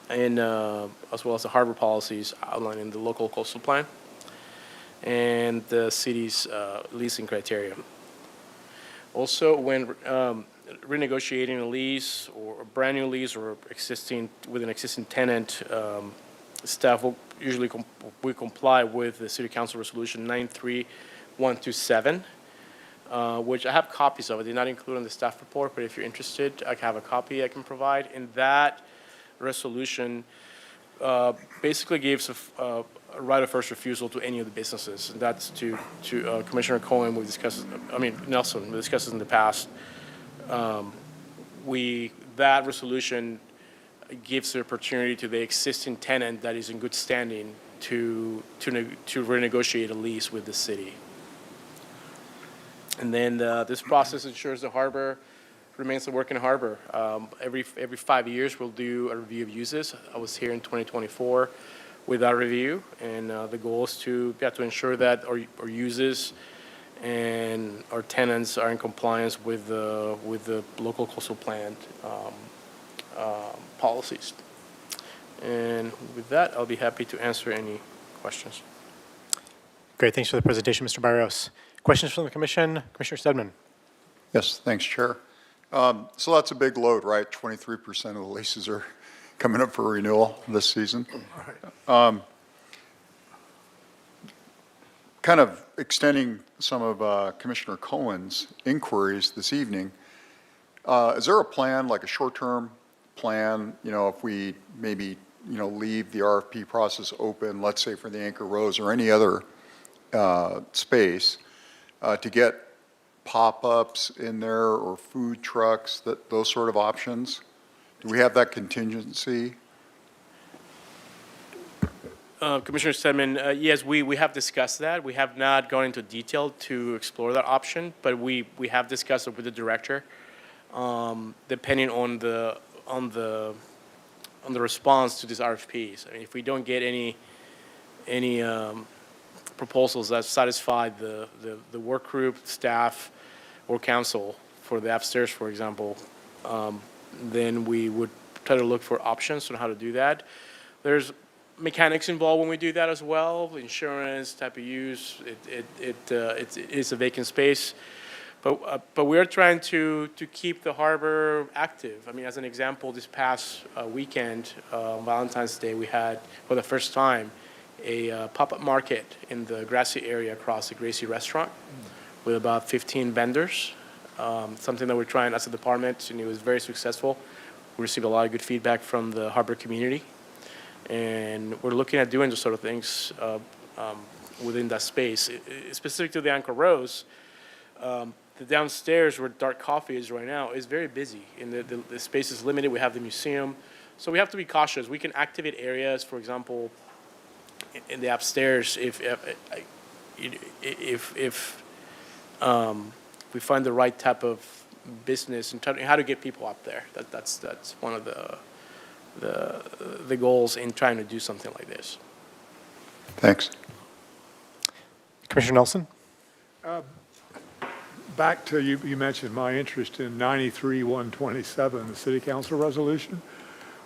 and as well as the harbor policies outlined in the local coastal plan and the city's leasing criteria. Also, when renegotiating a lease or a brand new lease or with an existing tenant, staff will usually comply with the City Council Resolution 93127, which I have copies of. I did not include in the staff report, but if you're interested, I have a copy I can provide. And that resolution basically gives a right of first refusal to any of the businesses. And that's to Commissioner Cohen, Nelson, we discussed this in the past. That resolution gives the opportunity to the existing tenant that is in good standing to renegotiate a lease with the city. And then this process ensures the harbor remains a working harbor. Every 5 years, we'll do a review of uses. I was here in 2024 with that review, and the goal is to ensure that our uses and our tenants are in compliance with the local coastal plan policies. And with that, I'll be happy to answer any questions. Great, thanks for the presentation, Mr. Barrios. Questions from the commission? Commissioner Stedman. Yes, thanks, Chair. So that's a big load, right? 23% of the leases are coming up for renewal this season. Kind of extending some of Commissioner Cohen's inquiries this evening, is there a plan, like a short-term plan, if we maybe, leave the RFP process open, let's say for the Anchor Rose or any other space, to get pop-ups in there or food trucks, those sort of options? Do we have that contingency? Commissioner Stedman, yes, we have discussed that. We have not gone into detail to explore that option, but we have discussed it with the director. Depending on the response to these RFPs. I mean, if we don't get any proposals that satisfy the work group, staff, or council for the upstairs, for example, then we would try to look for options on how to do that. There's mechanics involved when we do that as well, insurance, type of use. It's a vacant space. But we're trying to keep the harbor active. I mean, as an example, this past weekend, Valentine's Day, we had, for the first time, a pop-up market in the grassy area across the Gracie restaurant with about 15 vendors, something that we're trying as a department, and it was very successful. We received a lot of good feedback from the harbor community, and we're looking at doing those sort of things within that space. Specific to the Anchor Rose, the downstairs where Dark Coffee is right now is very busy, and the space is limited. We have the museum, so we have to be cautious. We can activate areas, for example, in the upstairs if we find the right type of business and how to get people up there. That's one of the goals in trying to do something like this. Thanks. Commissioner Nelson. Back to you mentioned my interest in 93-127, the City Council resolution.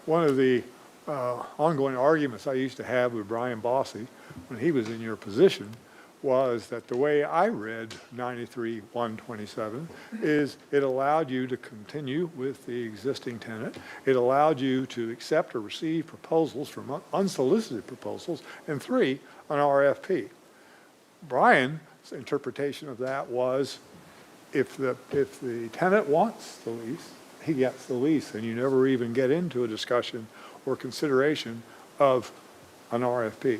One of the ongoing arguments I used to have with Brian Bossy when he was in your position was that the way I read 93-127 is it allowed you to continue with the existing tenant. It allowed you to accept or receive proposals from unsolicited proposals, and 3, an RFP. Brian's interpretation of that was if the tenant wants the lease, he gets the lease, and you never even get into a discussion or consideration of an RFP.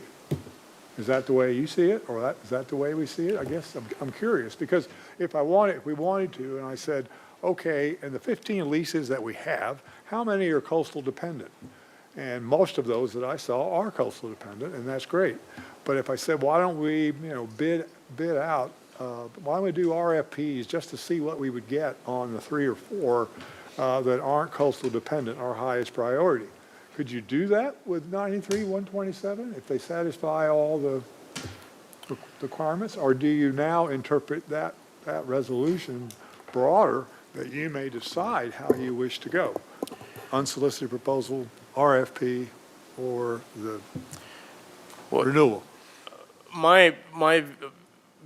Is that the way you see it, or is that the way we see it? I guess I'm curious, because if we wanted to, and I said, okay, and the 15 leases that we have, how many are coastal dependent? And most of those that I saw are coastal dependent, and that's great. But if I said, why don't we, bid out, why don't we do RFPs just to see what we would get on the 3 or 4 that aren't coastal dependent, our highest priority? Could you do that with 93-127 if they satisfy all the requirements? Or do you now interpret that resolution broader that you may decide how you wish to go? Unsolicited proposal, RFP, or the renewal? My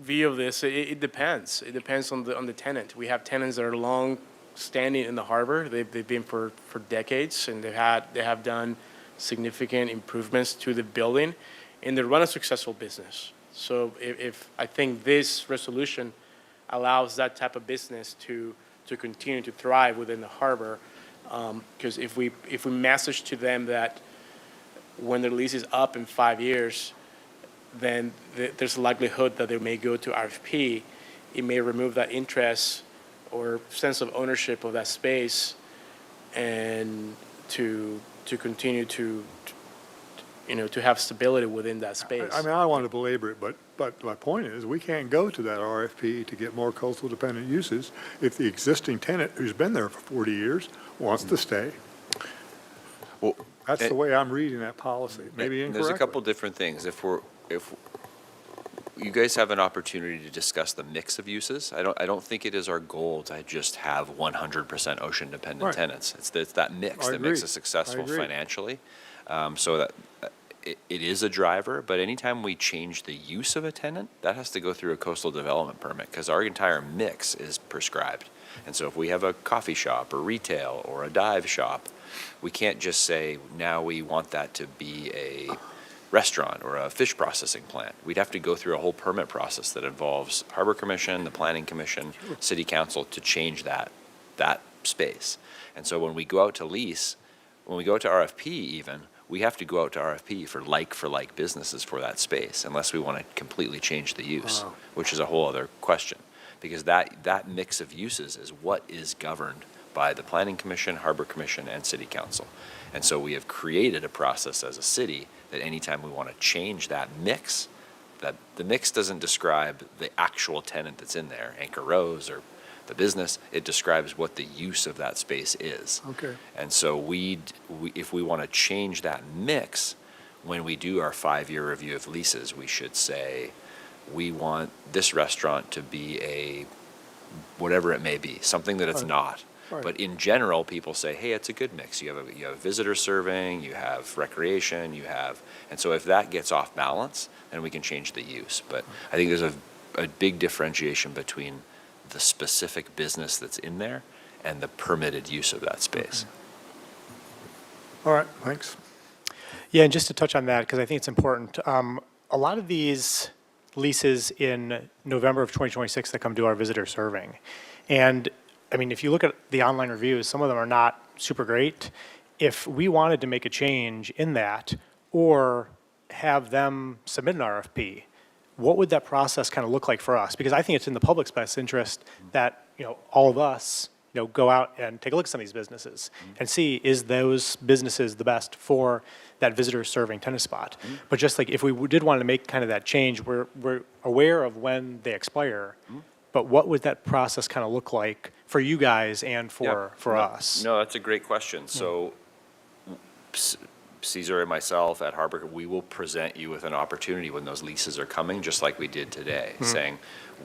view of this, it depends. It depends on the tenant. We have tenants that are long-standing in the harbor. They've been for decades, and they have done significant improvements to the building, and they run a successful business. So if I think this resolution allows that type of business to continue to thrive within the harbor, because if we message to them that when their lease is up in 5 years, then there's a likelihood that they may go to RFP. It may remove that interest or sense of ownership of that space, and to continue to have stability within that space. I mean, I don't want to belabor it, but my point is, we can't go to that RFP to get more coastal dependent uses if the existing tenant who's been there for 40 years wants to stay. Well, That's the way I'm reading that policy, maybe incorrectly. There's a couple different things. If you guys have an opportunity to discuss the mix of uses, I don't think it is our goal to just have 100% ocean dependent Right. tenants. It's that mix that makes us successful financially. So that it is a driver, but anytime we change the use of a tenant, that has to go through a coastal development permit, because our entire mix is prescribed. And so if we have a coffee shop or retail or a dive shop, we can't just say, now we want that to be a restaurant or a fish processing plant. We'd have to go through a whole permit process that involves Harbor Commission, the Planning Commission, City Council to change that space. And so when we go out to lease, when we go to RFP even, we have to go out to RFP for like businesses for that space, unless we want to completely change the use, which is a whole other question. Because that mix of uses is what is governed by the Planning Commission, Harbor Commission, and City Council. And so we have created a process as a city that anytime we want to change that mix, that the mix doesn't describe the actual tenant that's in there, Anchor Rose or the business, it describes what the use of that space is. Okay. And so if we want to change that mix, when we do our 5-year review of leases, we should say, we want this restaurant to be a, whatever it may be, something that it's not. Right. But in general, people say, hey, it's a good mix. You have visitor serving, you have recreation, and so if that gets off balance, then we can change the use. But I think there's a big differentiation between the specific business that's in there and the permitted use of that space. All right, thanks. Yeah, and just to touch on that, because I think it's important, a lot of these leases in November of 2026 that come to our visitor serving. And I mean, if you look at the online reviews, some of them are not super great. If we wanted to make a change in that or have them submit an RFP, what would that process kind of look like for us? Because I think it's in the public's best interest that, all of us, go out and take a look at some of these businesses and see, is those businesses the best for that visitor serving tenant spot? But just like if we did want to make kind of that change, we're aware of when they expire, but what would that process kind of look like for you guys and for us? No, that's a great question. So Caesar and myself at Harbor, we will present you with an opportunity when those leases are coming, just like we did today, saying,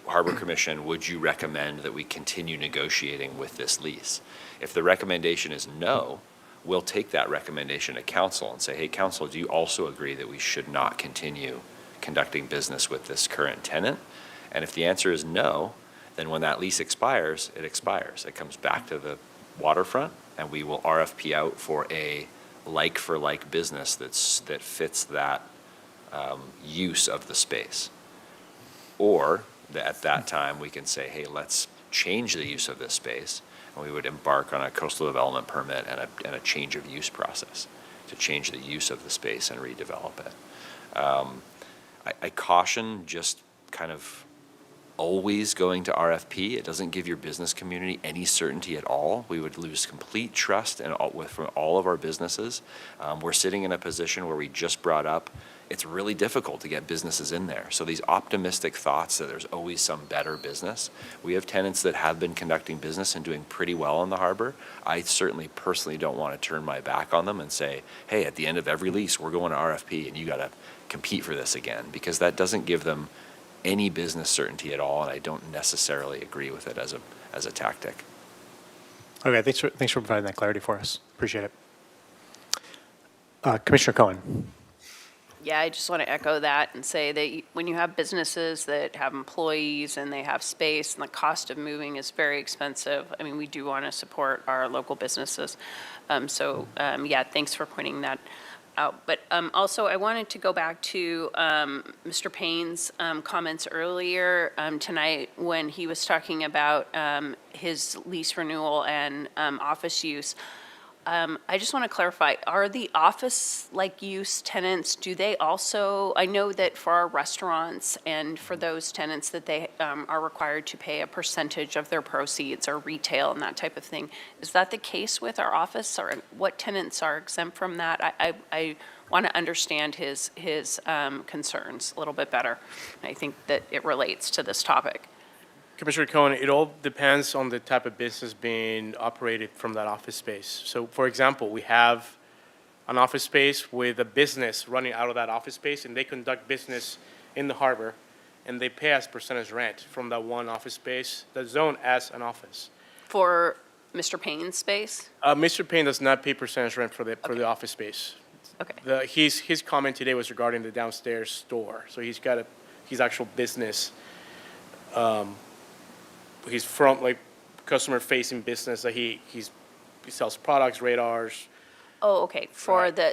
Harbor Commission, would you recommend that we continue negotiating with this lease? If the recommendation is no, we'll take that recommendation to council and say, hey, council, do you also agree that we should not continue conducting business with this current tenant? And if the answer is no, then when that lease expires, it expires. It comes back to the waterfront, and we will RFP out for a like-for-like business that fits that use of the space. Or at that time, we can say, hey, let's change the use of this space, and we would embark on a coastal development permit and a change of use process to change the use of the space and redevelop it. I caution just kind of always going to RFP. It doesn't give your business community any certainty at all. We would lose complete trust from all of our businesses. We're sitting in a position where we just brought up, it's really difficult to get businesses in there. So these optimistic thoughts that there's always some better business. We have tenants that have been conducting business and doing pretty well in the harbor. I certainly personally don't want to turn my back on them and say, hey, at the end of every lease, we're going to RFP and you got to compete for this again, because that doesn't give them any business certainty at all, and I don't necessarily agree with it as a tactic. Okay, thanks for providing that clarity for us. Appreciate it. Commissioner Cohen. Yeah, I just want to echo that and say that when you have businesses that have employees and they have space and the cost of moving is very expensive, I mean, we do want to support our local businesses. Yeah, thanks for pointing that out. But also, I wanted to go back to Mr. Payne's comments earlier tonight when he was talking about his lease renewal and office use. I just want to clarify, are the office-like use tenants, do they also, I know that for our restaurants and for those tenants that they are required to pay a percentage of their proceeds or retail and that type of thing. Is that the case with our office, or what tenants are exempt from that? I want to understand his concerns a little bit better. I think that it relates to this topic. Commissioner Cohen, it all depends on the type of business being operated from that office space. So, for example, we have an office space with a business running out of that office space, and they conduct business in the harbor, and they pay us percentage rent from that one office space that's zoned as an office. For Mr. Payne's space? Mr. Payne does not pay percentage rent for the office space. Okay. His comment today was regarding the downstairs store. So he's got his actual business. He's from customer-facing business that he sells products, radars. Oh, okay.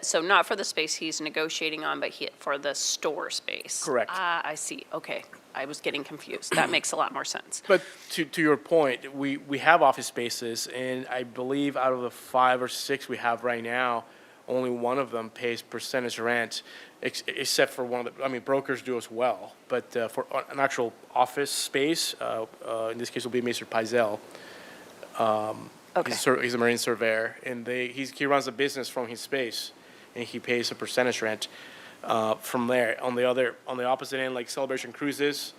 So not for the space he's negotiating on, but for the store space. Correct. Ah, I see. Okay. I was getting confused. That makes a lot more sense. But to your point, we have office spaces, and I believe out of the 5 or 6 we have right now, only one of them pays percentage rent, except for one of the, brokers do as well. But for an actual office space, in this case will be Mr. Pizel. Okay. He's a marine surveyor, and he runs a business from his space, and he pays a percentage rent from there. On the opposite end, like Celebration Cruises,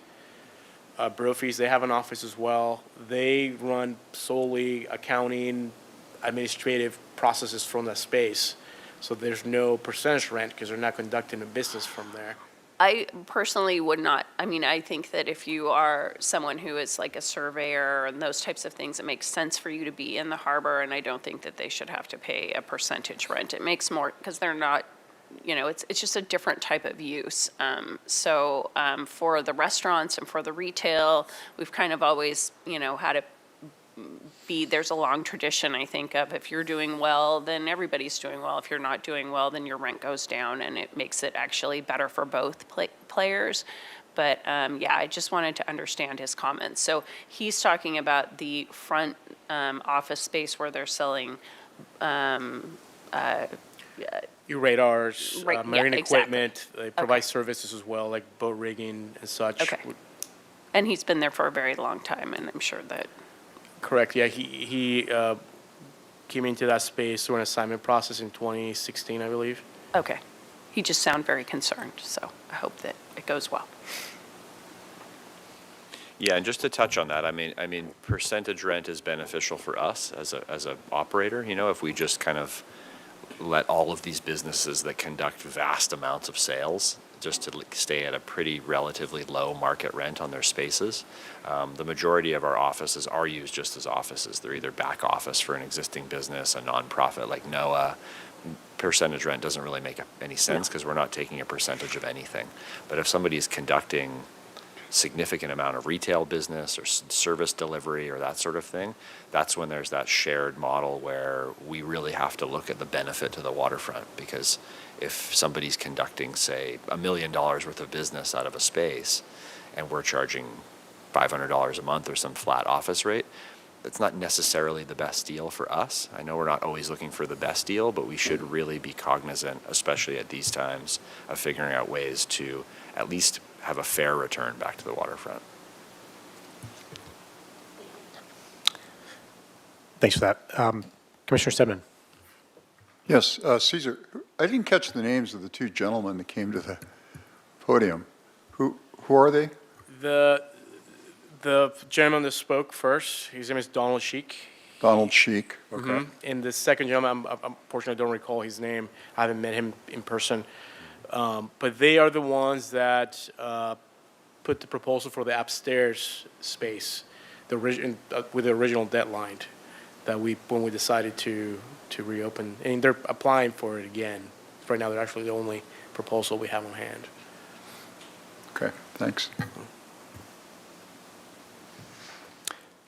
Brophy's, they have an office as well. They run solely accounting, administrative processes from that space. So there's no percentage rent because they're not conducting a business from there. I personally would not. I think that if you are someone who is like a surveyor and those types of things, it makes sense for you to be in the harbor, and I don't think that they should have to pay a percentage rent. It makes more, because they're not, it's just a different type of use. For the restaurants and for the retail, we've kind of always, had it be, there's a long tradition, I think, of if you're doing well, then everybody's doing well. If you're not doing well, then your rent goes down, and it makes it actually better for both players. But yeah, I just wanted to understand his comments. So he's talking about the front office space where they're selling Your radars, marine equipment, exactly. they provide services as well, like boat rigging and such. Okay. And he's been there for a very long time, and I'm sure that. Correct, yeah, he came into that space through an assignment process in 2016, I believe. Okay. He just sounded very concerned, so I hope that it goes well. Yeah, and just to touch on that, I mean, percentage rent is beneficial for us as a operator. If we just kind of let all of these businesses that conduct vast amounts of sales just to stay at a pretty relatively low market rent on their spaces. The majority of our offices are used just as offices. They're either back office for an existing business, a nonprofit like NOAA. Percentage rent doesn't really make any sense because we're not taking a percentage of anything. But if somebody is conducting significant amount of retail business or service delivery or that sort of thing, that's when there's that shared model where we really have to look at the benefit to the waterfront. Because if somebody's conducting, say, $1 million worth of business out of a space and we're charging $500 a month or some flat office rate, that's not necessarily the best deal for us. I know we're not always looking for the best deal, but we should really be cognizant, especially at these times, of figuring out ways to at least have a fair return back to the waterfront. Thanks for that. Commissioner Stedman. Yes, Caesar, I didn't catch the names of the two gentlemen that came to the podium. Who are they? The gentleman that spoke first, his name is Donald Sheik. Donald Sheik, okay. And the second gentleman, I unfortunately don't recall his name. I haven't met him in person. But they are the ones that put the proposal for the upstairs space, with the original deadline that when we decided to reopen. And they're applying for it again. Right now, they're actually the only proposal we have on hand. Okay, thanks.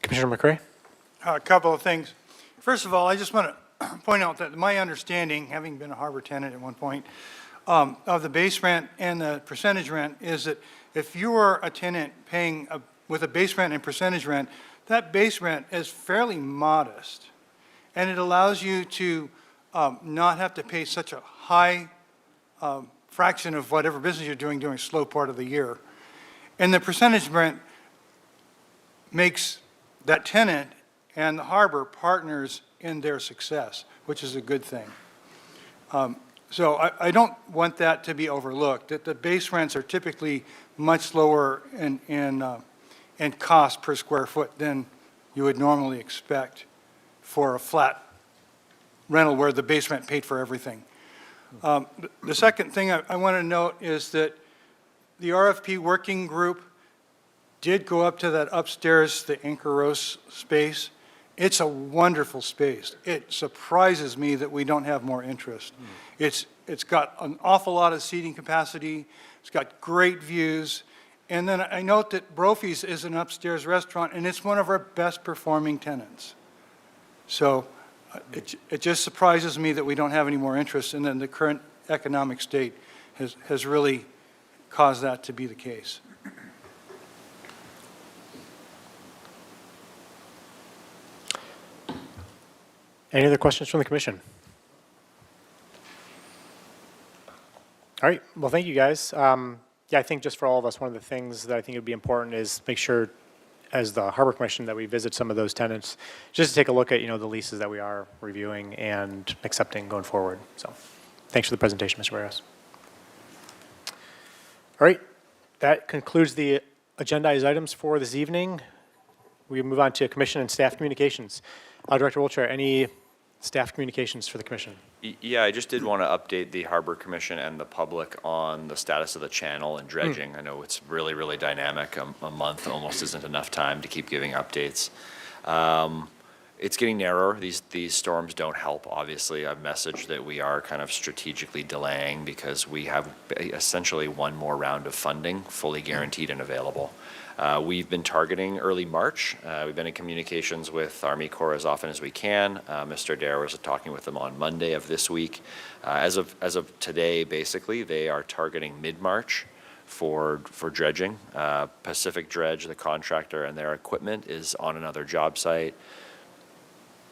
Commissioner McCray? A couple of things. First of all, I just want to point out that my understanding, having been a harbor tenant at one point, of the base rent and the percentage rent is that if you are a tenant paying with a base rent and percentage rent, that base rent is fairly modest. And it allows you to not have to pay such a high fraction of whatever business you're doing during a slow part of the year. And the percentage rent makes that tenant and the harbor partners in their success, which is a good thing. So I don't want that to be overlooked, that the base rents are typically much lower in cost per square foot than you would normally expect for a flat rental where the base rent paid for everything. The second thing I want to note is that the RFP working group did go up to that upstairs, the Anchor Rose space. It's a wonderful space. It surprises me that we don't have more interest. It's got an awful lot of seating capacity. It's got great views. And then I note that Brophy's is an upstairs restaurant, and it's one of our best performing tenants. So it just surprises me that we don't have any more interest, and then the current economic state has really caused that to be the case. Any other questions from the commission? All right, well, thank you guys. Yeah, I think just for all of us, one of the things that I think would be important is make sure as the Harbor Commission that we visit some of those tenants, just to take a look at, the leases that we are reviewing and accepting going forward. So thanks for the presentation, Mr. Barrios. All right, that concludes the agendized items for this evening. We move on to commission and staff communications. Director Wiltshire, any staff communications for the commission? Yeah, I just did want to update the Harbor Commission and the public on the status of the channel and dredging. I know it's really, really dynamic. A month almost isn't enough time to keep giving updates. It's getting narrower. These storms don't help, obviously. I've messaged that we are kind of strategically delaying because we have essentially one more round of funding fully guaranteed and available. We've been targeting early March. We've been in communications with Army Corps as often as we can. Mr. Adair was talking with them on Monday of this week. As of today, basically, they are targeting mid-March for dredging. Pacific Dredge, the contractor, and their equipment is on another job site,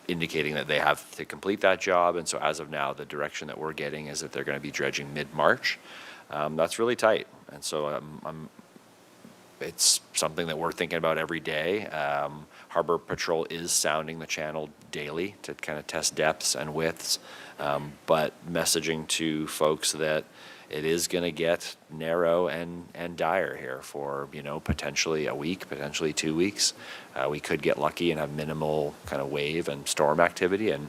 indicating that they have to complete that job. And so as of now, the direction that we're getting is that they're going to be dredging mid-March. That's really tight. And so it's something that we're thinking about every day. Harbor Patrol is sounding the channel daily to kind of test depths and widths, but messaging to folks that it is going to get narrow and dire here for, potentially a week, potentially 2 weeks. We could get lucky and have minimal kind of wave and storm activity and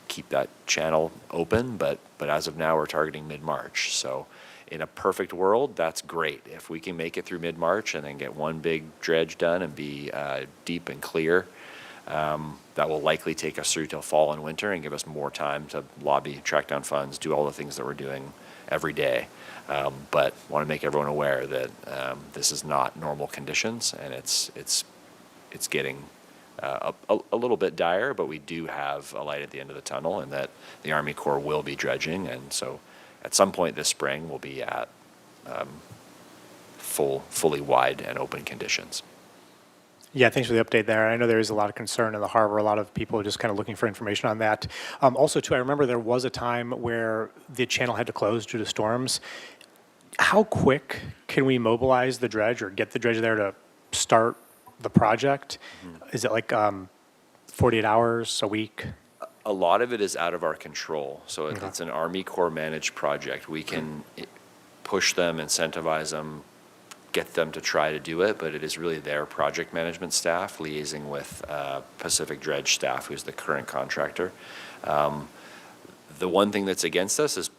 keep that channel open, but as of now, we're targeting mid-March. So In a perfect world, that's great. If we can make it through mid-March and then get one big dredge done and be deep and clear, that will likely take us through till fall and winter and give us more time to lobby, track down funds, do all the things that we're doing every day. But want to make everyone aware that this is not normal conditions, and it's getting a little bit dire, but we do have a light at the end of the tunnel, and that the Army Corps will be dredging, and so at some point this spring we'll be at fully wide and open conditions. Yeah, thanks for the update there. I know there is a lot of concern in the harbor. A lot of people are just kind of looking for information on that. Also, too, I remember there was a time where the channel had to close due to storms. How quick can we mobilize the dredge or get the dredge there to start the project? Is it like 48 hours, a week? A lot of it is out of our control. So it's an Army Corps managed project. We can push them, incentivize them, get them to try to do it, but it is really their project management staff liaising with Pacific Dredge staff, who's the current contractor. The one thing that's against us is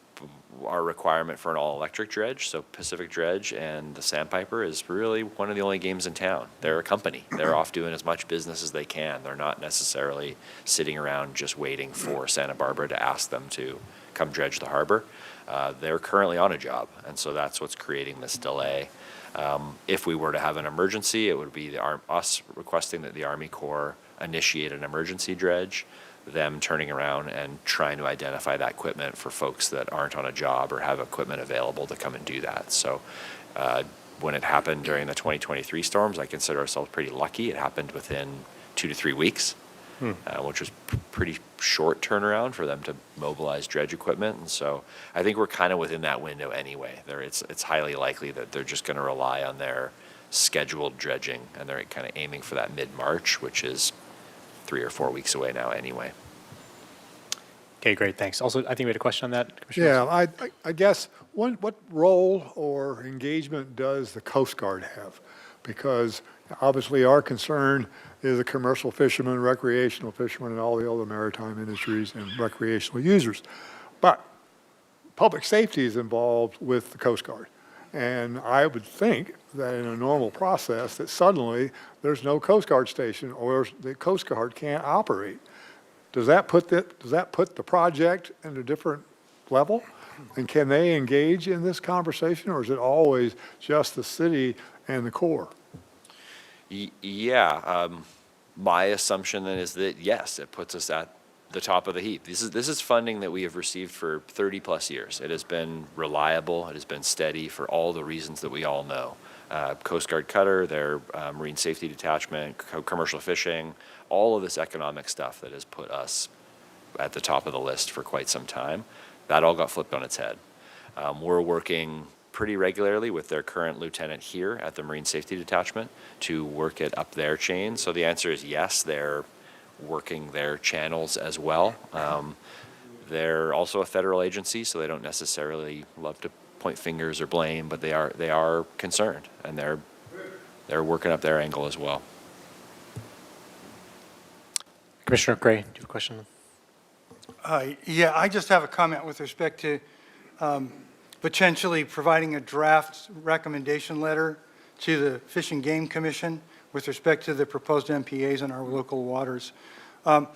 our requirement for an all-electric dredge. So Pacific Dredge and the Sandpiper is really one of the only games in town. They're a company. They're off doing as much business as they can. They're not necessarily sitting around just waiting for Santa Barbara to ask them to come dredge the harbor. They're currently on a job, and so that's what's creating this delay. If we were to have an emergency, it would be us requesting that the Army Corps initiate an emergency dredge, them turning around and trying to identify that equipment for folks that aren't on a job or have equipment available to come and do that. So when it happened during the 2023 storms, I consider ourselves pretty lucky. It happened within 2 to 3 weeks, which was pretty short turnaround for them to mobilize dredge equipment. And so I think we're kind of within that window anyway. It's highly likely that they're just going to rely on their scheduled dredging, and they're kind of aiming for that mid-March, which is 3 or 4 weeks away now anyway. Okay, great, thanks. Also, I think we had a question on that, Commissioner. Yeah, I guess, what role or engagement does the Coast Guard have? Because obviously our concern is the commercial fishermen, recreational fishermen, and all the other maritime industries and recreational users. But public safety is involved with the Coast Guard. And I would think that in a normal process that suddenly there's no Coast Guard station or the Coast Guard can't operate. Does that put the project in a different level? And can they engage in this conversation, or is it always just the city and the Corps? Yeah, my assumption then is that yes, it puts us at the top of the heap. This is funding that we have received for 30 plus years. It has been reliable, it has been steady for all the reasons that we all know. Coast Guard cutter, their marine safety detachment, commercial fishing, all of this economic stuff that has put us at the top of the list for quite some time. That all got flipped on its head. We're working pretty regularly with their current lieutenant here at the Marine Safety Detachment to work it up their chain. So the answer is yes, they're working their channels as well. They're also a federal agency, so they don't necessarily love to point fingers or blame, but they are concerned, and they're working up their angle as well. Commissioner Gray, do you have a question? Yeah, I just have a comment with respect to potentially providing a draft recommendation letter to the Fish and Game Commission with respect to the proposed MPAs in our local waters. I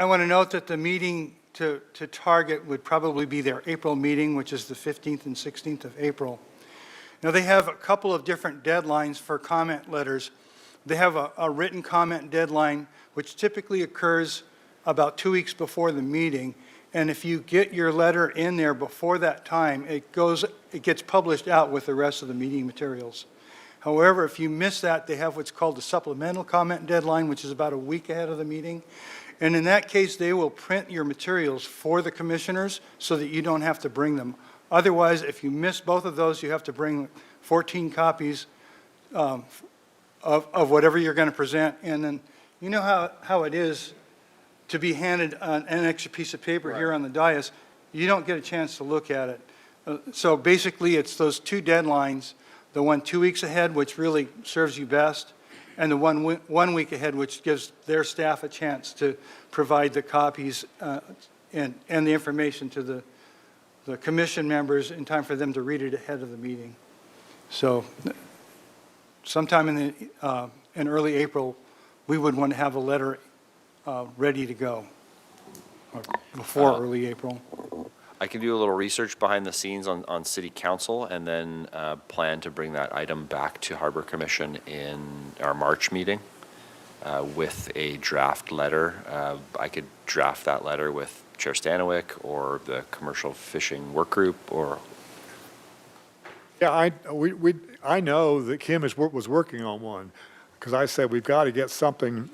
want to note that the meeting to target would probably be their April meeting, which is the 15th and 16th of April. Now, they have a couple of different deadlines for comment letters. They have a written comment deadline, which typically occurs about 2 weeks before the meeting. And if you get your letter in there before that time, it gets published out with the rest of the meeting materials. However, if you miss that, they have what's called a supplemental comment deadline, which is about a week ahead of the meeting. And in that case, they will print your materials for the commissioners so that you don't have to bring them. Otherwise, if you miss both of those, you have to bring 14 copies of whatever you're going to present. And then you know how it is to be handed an extra piece of paper here on the dais. You don't get a chance to look at it. So basically, it's those two deadlines, the one 2 weeks ahead, which really serves you best, and the one week ahead, which gives their staff a chance to provide the copies and the information to the commission members in time for them to read it ahead of the meeting. So sometime in early April, we would want to have a letter ready to go, or before early April. I can do a little research behind the scenes on city council and then plan to bring that item back to Harbor Commission in our March meeting with a draft letter. I could draft that letter with Chair Stanwyck or the commercial fishing work group or. Yeah, I know that Kim was working on one, because I said we've got to get something,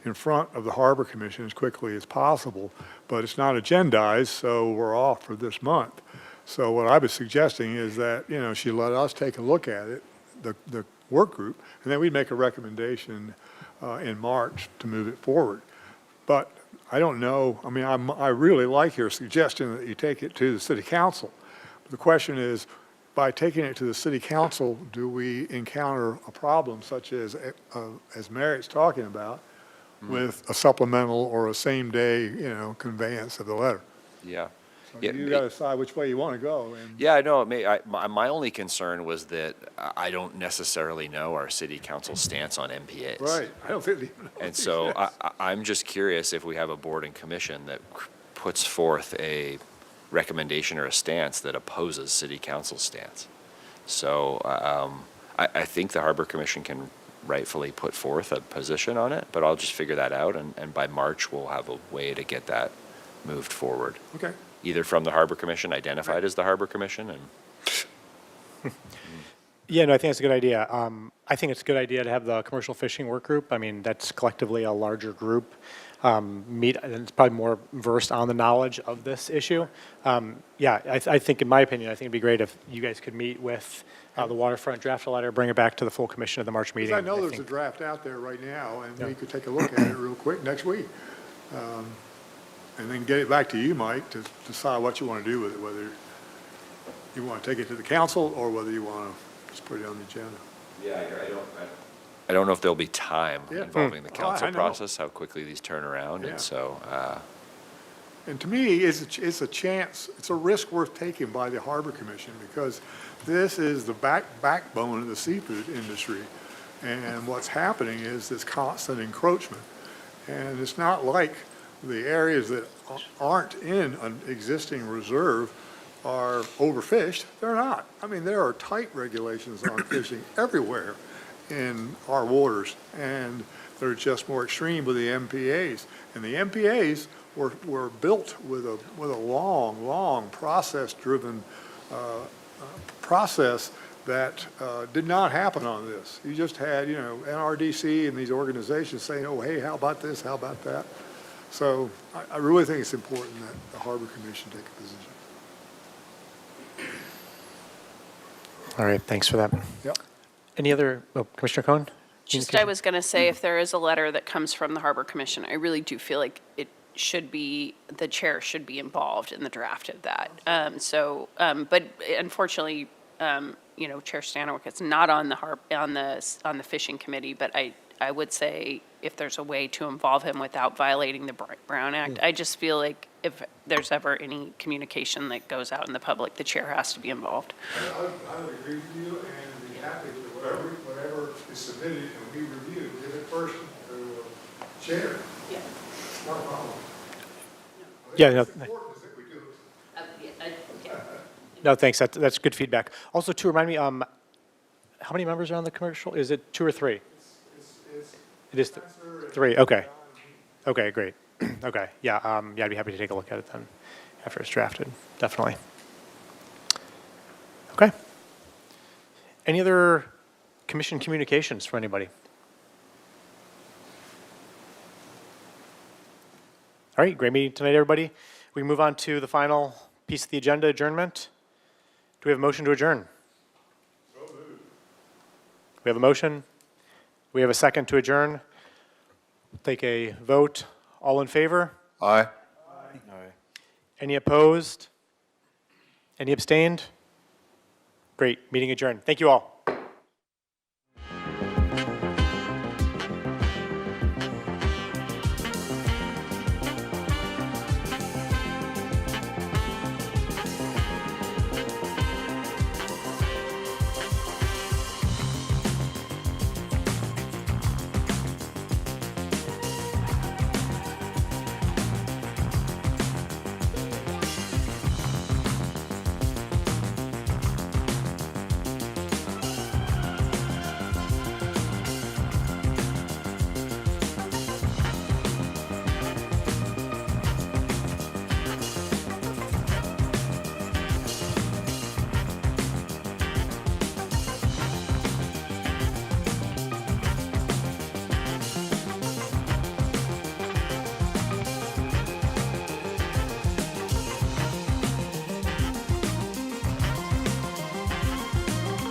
in front of the Harbor Commission as quickly as possible, but it's not agendized, so we're off for this month. So what I was suggesting is that, she let us take a look at it, the work group, and then we'd make a recommendation in March to move it forward. But I don't know, I really like your suggestion that you take it to the city council. The question is, by taking it to the city council, do we encounter a problem such as Merritt's talking about, with a supplemental or a same-day, conveyance of the letter? Yeah. So you got to decide which way you want to go. And Yeah, I know. My only concern was that I don't necessarily know our city council stance on MPAs. right, I don't think. And so I'm just curious if we have a board and commission that puts forth a recommendation or a stance that opposes city council's stance. So I think the Harbor Commission can rightfully put forth a position on it, but I'll just figure that out, and by March we'll have a way to get that moved forward. Okay. Either from the Harbor Commission, identified as the Harbor Commission, and Yeah, no, I think it's a good idea. I think it's a good idea to have the commercial fishing work group. That's collectively a larger group. And it's probably more versed on the knowledge of this issue. I think, in my opinion, I think it'd be great if you guys could meet with the Waterfront, draft a letter, bring it back to the full commission at the March meeting. Because I know there's a think. draft out there right now, and we could take a look at it real quick next week. And then get it back to you, Mike, to decide what you want to do with it, whether you want to take it to the council or whether you want to just put it on the agenda. yeah, I don't know if there'll be time Yeah. involving the Oh, council I know. process, how quickly these turn around, Yeah. and so, And to me, it's a chance, it's a risk worth taking by the Harbor Commission, because this is the backbone of the seafood industry. And what's happening is this constant encroachment. And it's not like the areas that aren't in an existing reserve are overfished. They're not. There are tight regulations on fishing everywhere in our waters, and they're just more extreme with the MPAs. And the MPAs were built with a long process-driven process that did not happen on this. You just had, NRDC and these organizations saying, oh, hey, how about this, how about that? So I really think it's important that the Harbor Commission take a position. All right, thanks for that. Yep. Any other, Commissioner Cohen? Just, I was going to say, if there is a letter that comes from the Harbor Commission, I really do feel like it should be, the chair should be involved in the draft of that. But unfortunately, Chair Stanwyck is not on the fishing committee, but I would say if there's a way to involve him without violating the Brown Act, I just feel like if there's ever any communication that goes out in the public, the chair has to be involved. I would agree with you, and be happy with whatever is submitted and we review, give it first to the chair. Yeah. Not a problem. Yeah, no, It's important that we do it. no, thanks. That's good feedback. Also, to remind me, how many members are on the commercial? Is it 2 or 3? It is 3. Okay. Okay, great. Okay, yeah, I'd be happy to take a look at it then after it's drafted, definitely. Okay. Any other commission communications for anybody? All right, great meeting tonight, everybody. We move on to the final piece of the agenda, adjournment. Do we have a motion to adjourn? We have a motion. We have a second to adjourn. Take a vote. All in favor? Aye. Any opposed? Any abstained? Great, meeting adjourned. Thank you all.